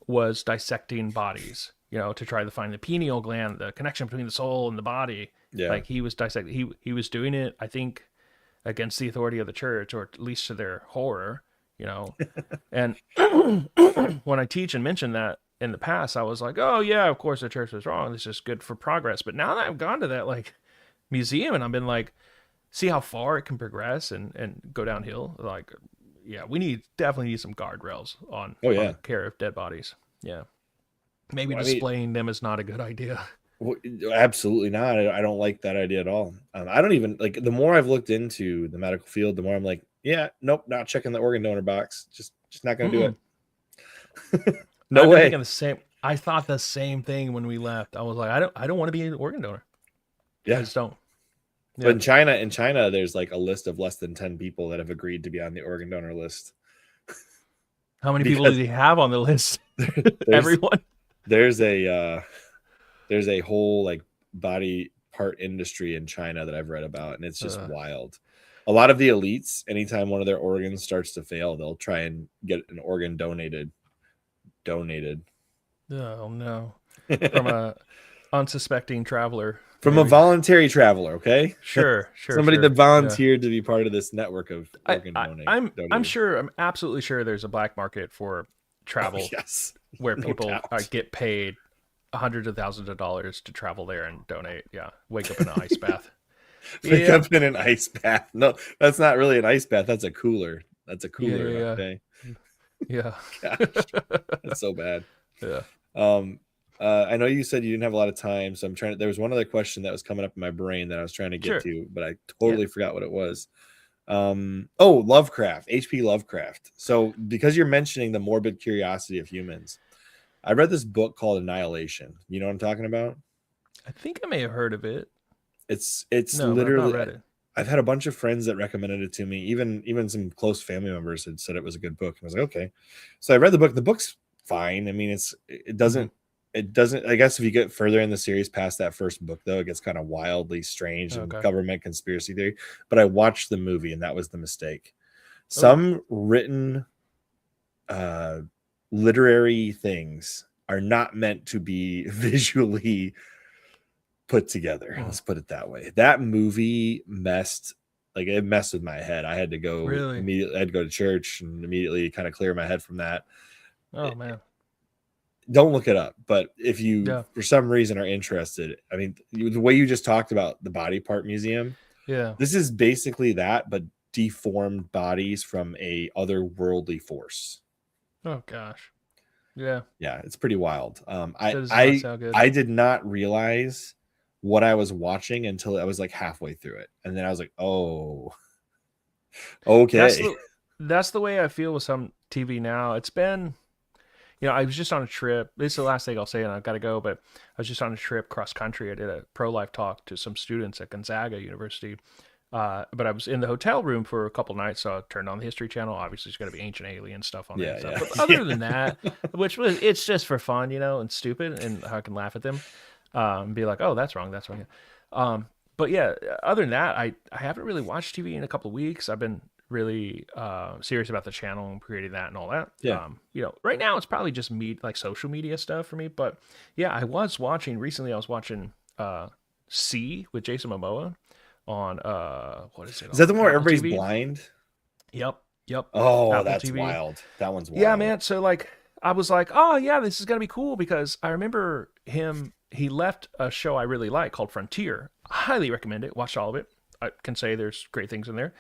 Speaker 2: was dissecting bodies, to try to find the pineal gland, the connection between the soul and the body. Yeah. Like he was dissecting. He was doing it, I think, against the authority of the church, or at least to their horror. And when I teach and mention that in the past, I was like, oh yeah, of course the church was wrong. This is good for progress. But now that I've gone to that like museum and I've been like, see how far it can progress and go downhill. Like, yeah, we definitely need some guardrails on
Speaker 1: Oh yeah.
Speaker 2: on care of dead bodies. Yeah, maybe
Speaker 1: Well, I mean,
Speaker 2: displaying them is not a good idea.
Speaker 1: absolutely not. I don't like that idea at all. I don't even like, the more I've looked into the medical field, the more I'm like, yeah, nope, not checking the organ donor box. Just not going to do
Speaker 2: Mm-mm.
Speaker 1: it. No
Speaker 2: I've been
Speaker 1: way.
Speaker 2: thinking the same. I thought the same thing when we left. I was like, I don't want to be an organ donor. I
Speaker 1: Yeah.
Speaker 2: just don't.
Speaker 1: But
Speaker 2: Yeah.
Speaker 1: in China, there's like a list of less than 10 people that have agreed to be on the organ donor list.
Speaker 2: How many people do
Speaker 1: Because
Speaker 2: they have on the list?
Speaker 1: there's
Speaker 2: Everyone.
Speaker 1: there's a whole like body part industry in China that I've read about, and it's just wild. A lot of the elites, anytime one of their organs starts to fail, they'll try and get an organ donated.
Speaker 2: Oh no. From a unsuspecting traveler.
Speaker 1: From
Speaker 2: maybe.
Speaker 1: a voluntary traveler, okay?
Speaker 2: Sure.
Speaker 1: Somebody
Speaker 2: sure.
Speaker 1: that volunteered to be part of this network of organ
Speaker 2: I'm
Speaker 1: donators.
Speaker 2: absolutely sure there's a black market for travel
Speaker 1: Yes.
Speaker 2: where
Speaker 1: No
Speaker 2: people
Speaker 1: doubt.
Speaker 2: get paid hundreds of thousands of dollars to travel there and donate. Yeah. Wake up in an ice bath.
Speaker 1: Wake up in an ice bath. No, that's not really an ice bath. That's a cooler. That's a cooler.
Speaker 2: Yeah.
Speaker 1: Okay.
Speaker 2: Yeah.
Speaker 1: Gosh, that's so bad.
Speaker 2: Yeah.
Speaker 1: I know you said you didn't have a lot of time, so I'm trying to. There was one other question that was coming up in my brain that I was trying to get
Speaker 2: Sure.
Speaker 1: to, but I totally forgot what it was. Lovecraft, H.P. Lovecraft. So because you're mentioning the morbid curiosity of humans, I read this book called Annihilation. You know what I'm talking about?
Speaker 2: I think I may have heard of it.
Speaker 1: It's
Speaker 2: No, but I've
Speaker 1: literally.
Speaker 2: not read it.
Speaker 1: I've had a bunch of friends that recommended it to me. Even some close family members had said it was a good book. I was like, okay. So I read the book. The book's fine. I mean, it doesn't. I guess if you get further in the series past that first book, though, it gets kind of wildly strange and government conspiracy theory. But I watched the movie, and that was the mistake. Some written literary things are not meant to be visually put together. Let's put it that way. That movie messed with my head. I had to go immediately. I had to go to church and immediately kind of clear my head from that.
Speaker 2: Oh man.
Speaker 1: Don't look it up, but if you for some reason are interested, I mean, the way you just talked about the body part museum, this is basically that, but deformed bodies from a otherworldly force.
Speaker 2: Oh gosh. Yeah,
Speaker 1: it's pretty wild.
Speaker 2: I
Speaker 1: did not realize what I was watching until I was like halfway through it, and then I was like, oh, okay.
Speaker 2: That's the way I feel with some TV now. It's been, I was just on a trip. This is the last thing I'll say, and I've got to go. But I was just on a trip cross country. I did a pro-life talk to some students at Gonzaga University. But I was in the hotel room for a couple nights, so I turned on the History Channel. Obviously, there's got to be ancient alien stuff on there.
Speaker 1: Yeah.
Speaker 2: But other than that, it's just for fun, and stupid, and I can laugh at them and be like, oh, that's wrong. But yeah, other than that, I haven't really watched TV in a couple of weeks. I've been really serious about the channel and creating that and all that. Right now it's probably just like social media stuff for me. But yeah, I was watching C with Jason Momoa on what is it?
Speaker 1: Is that the one where
Speaker 2: Apple
Speaker 1: everybody's
Speaker 2: TV?
Speaker 1: blind?
Speaker 2: Yep.
Speaker 1: Oh,
Speaker 2: Apple
Speaker 1: that's
Speaker 2: TV.
Speaker 1: wild. That one's wild.
Speaker 2: Yeah, man. So like, I was like, oh yeah, this is gonna be cool because I remember him. He left a show I really like called Frontier. I highly recommend it. Watched all of it. I can say there's great things in there.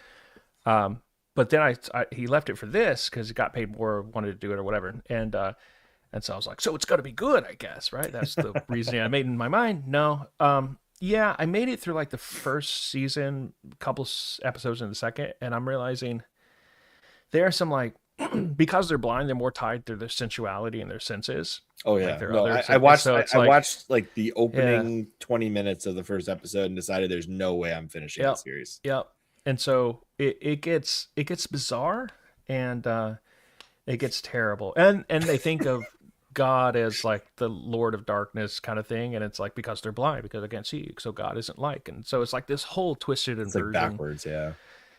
Speaker 2: But then he left it for this because he got paid more, wanted to do it or whatever. And so I was like, so it's got to be good, I guess, right? That's the reasoning I made in my mind. No. Yeah, I made it through like the first season, couple episodes in the second, and I'm realizing there are some like, because they're blind, they're more tied to their sensuality and their senses.
Speaker 1: Oh yeah,
Speaker 2: like
Speaker 1: I watched. I watched like the opening 20 minutes of the first episode and decided there's no way I'm finishing the series.
Speaker 2: Yep. And so it gets bizarre and it gets terrible. And they think of God as like the Lord of Darkness kind of thing, and it's like because they're blind, because they can't see, so God isn't like. And so it's like this whole twisted inversion.
Speaker 1: Like backwards, yeah.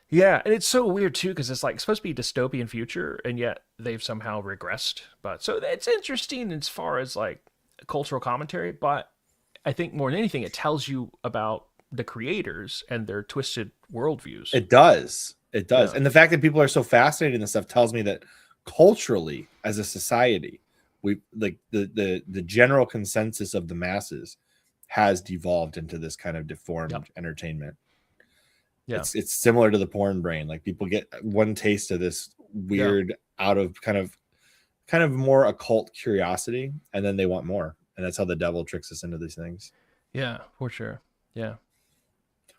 Speaker 2: Yeah, and it's so weird too because it's like it's supposed to be dystopian future, and yet they've somehow regressed. But so it's interesting as far as like cultural commentary, but I think more than anything, it tells you about the creators and their twisted worldviews.
Speaker 1: It does.
Speaker 2: Yeah.
Speaker 1: And the fact that people are so fascinated in this stuff tells me that culturally, as a society, we like the general consensus of the masses has devolved into this kind of deformed entertainment. Yeah, it's similar to the porn brain. Like people get one taste of this weird out of kind of more occult curiosity, and then they want more, and that's how the devil tricks us into these things.
Speaker 2: Yeah, for sure. Yeah.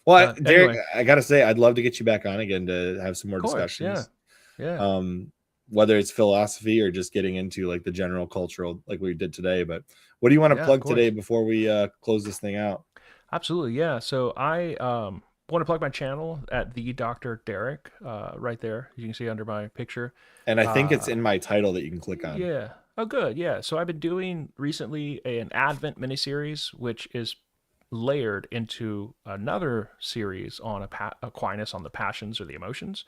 Speaker 1: Well, Derek,
Speaker 2: Anyway,
Speaker 1: I gotta say, I'd love to get you back on again to have some more
Speaker 2: of course.
Speaker 1: discussions.
Speaker 2: Yeah.
Speaker 1: Whether it's philosophy or just getting into like the general cultural, like we did today. But what do you want to
Speaker 2: Yeah,
Speaker 1: plug
Speaker 2: of course.
Speaker 1: today before we close this thing out?
Speaker 2: Absolutely. Yeah. So I want to plug my channel at the Dr. Derek, right there. You can see under my picture.
Speaker 1: And I think it's in my title that you can click on.
Speaker 2: Yeah. Oh, good. Yeah. So I've been doing recently an Advent miniseries, which is layered into another series on Aquinas on the passions or the emotions.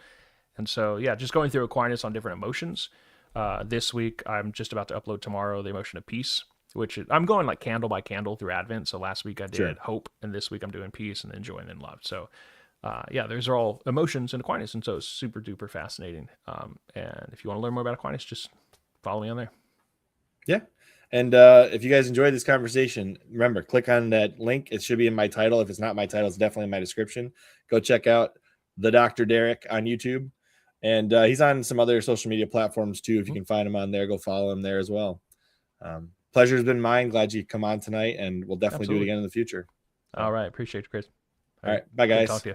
Speaker 2: And so, yeah, just going through Aquinas on different emotions. This week, I'm just about to upload tomorrow the emotion of peace, which I'm going like candle by candle through Advent. So last week I did hope, and this week I'm doing peace, and then joy, and then love. So, yeah, those are all emotions in Aquinas, and so it's super duper fascinating. And if you want to learn more about Aquinas, just follow me on there.
Speaker 1: Yeah. And if you guys enjoyed this conversation, remember, click on that link. It should be in my title. If it's not my title, it's definitely in my description. Go check out the Dr. Derek on YouTube. And he's on some other social media platforms too. If you can find him on there, go follow him there as well. Pleasure's been mine. Glad you come on tonight, and we'll definitely do it again in the future.
Speaker 2: All right. Appreciate you, Chris.
Speaker 1: All right. Bye, guys.
Speaker 2: Good to talk to you.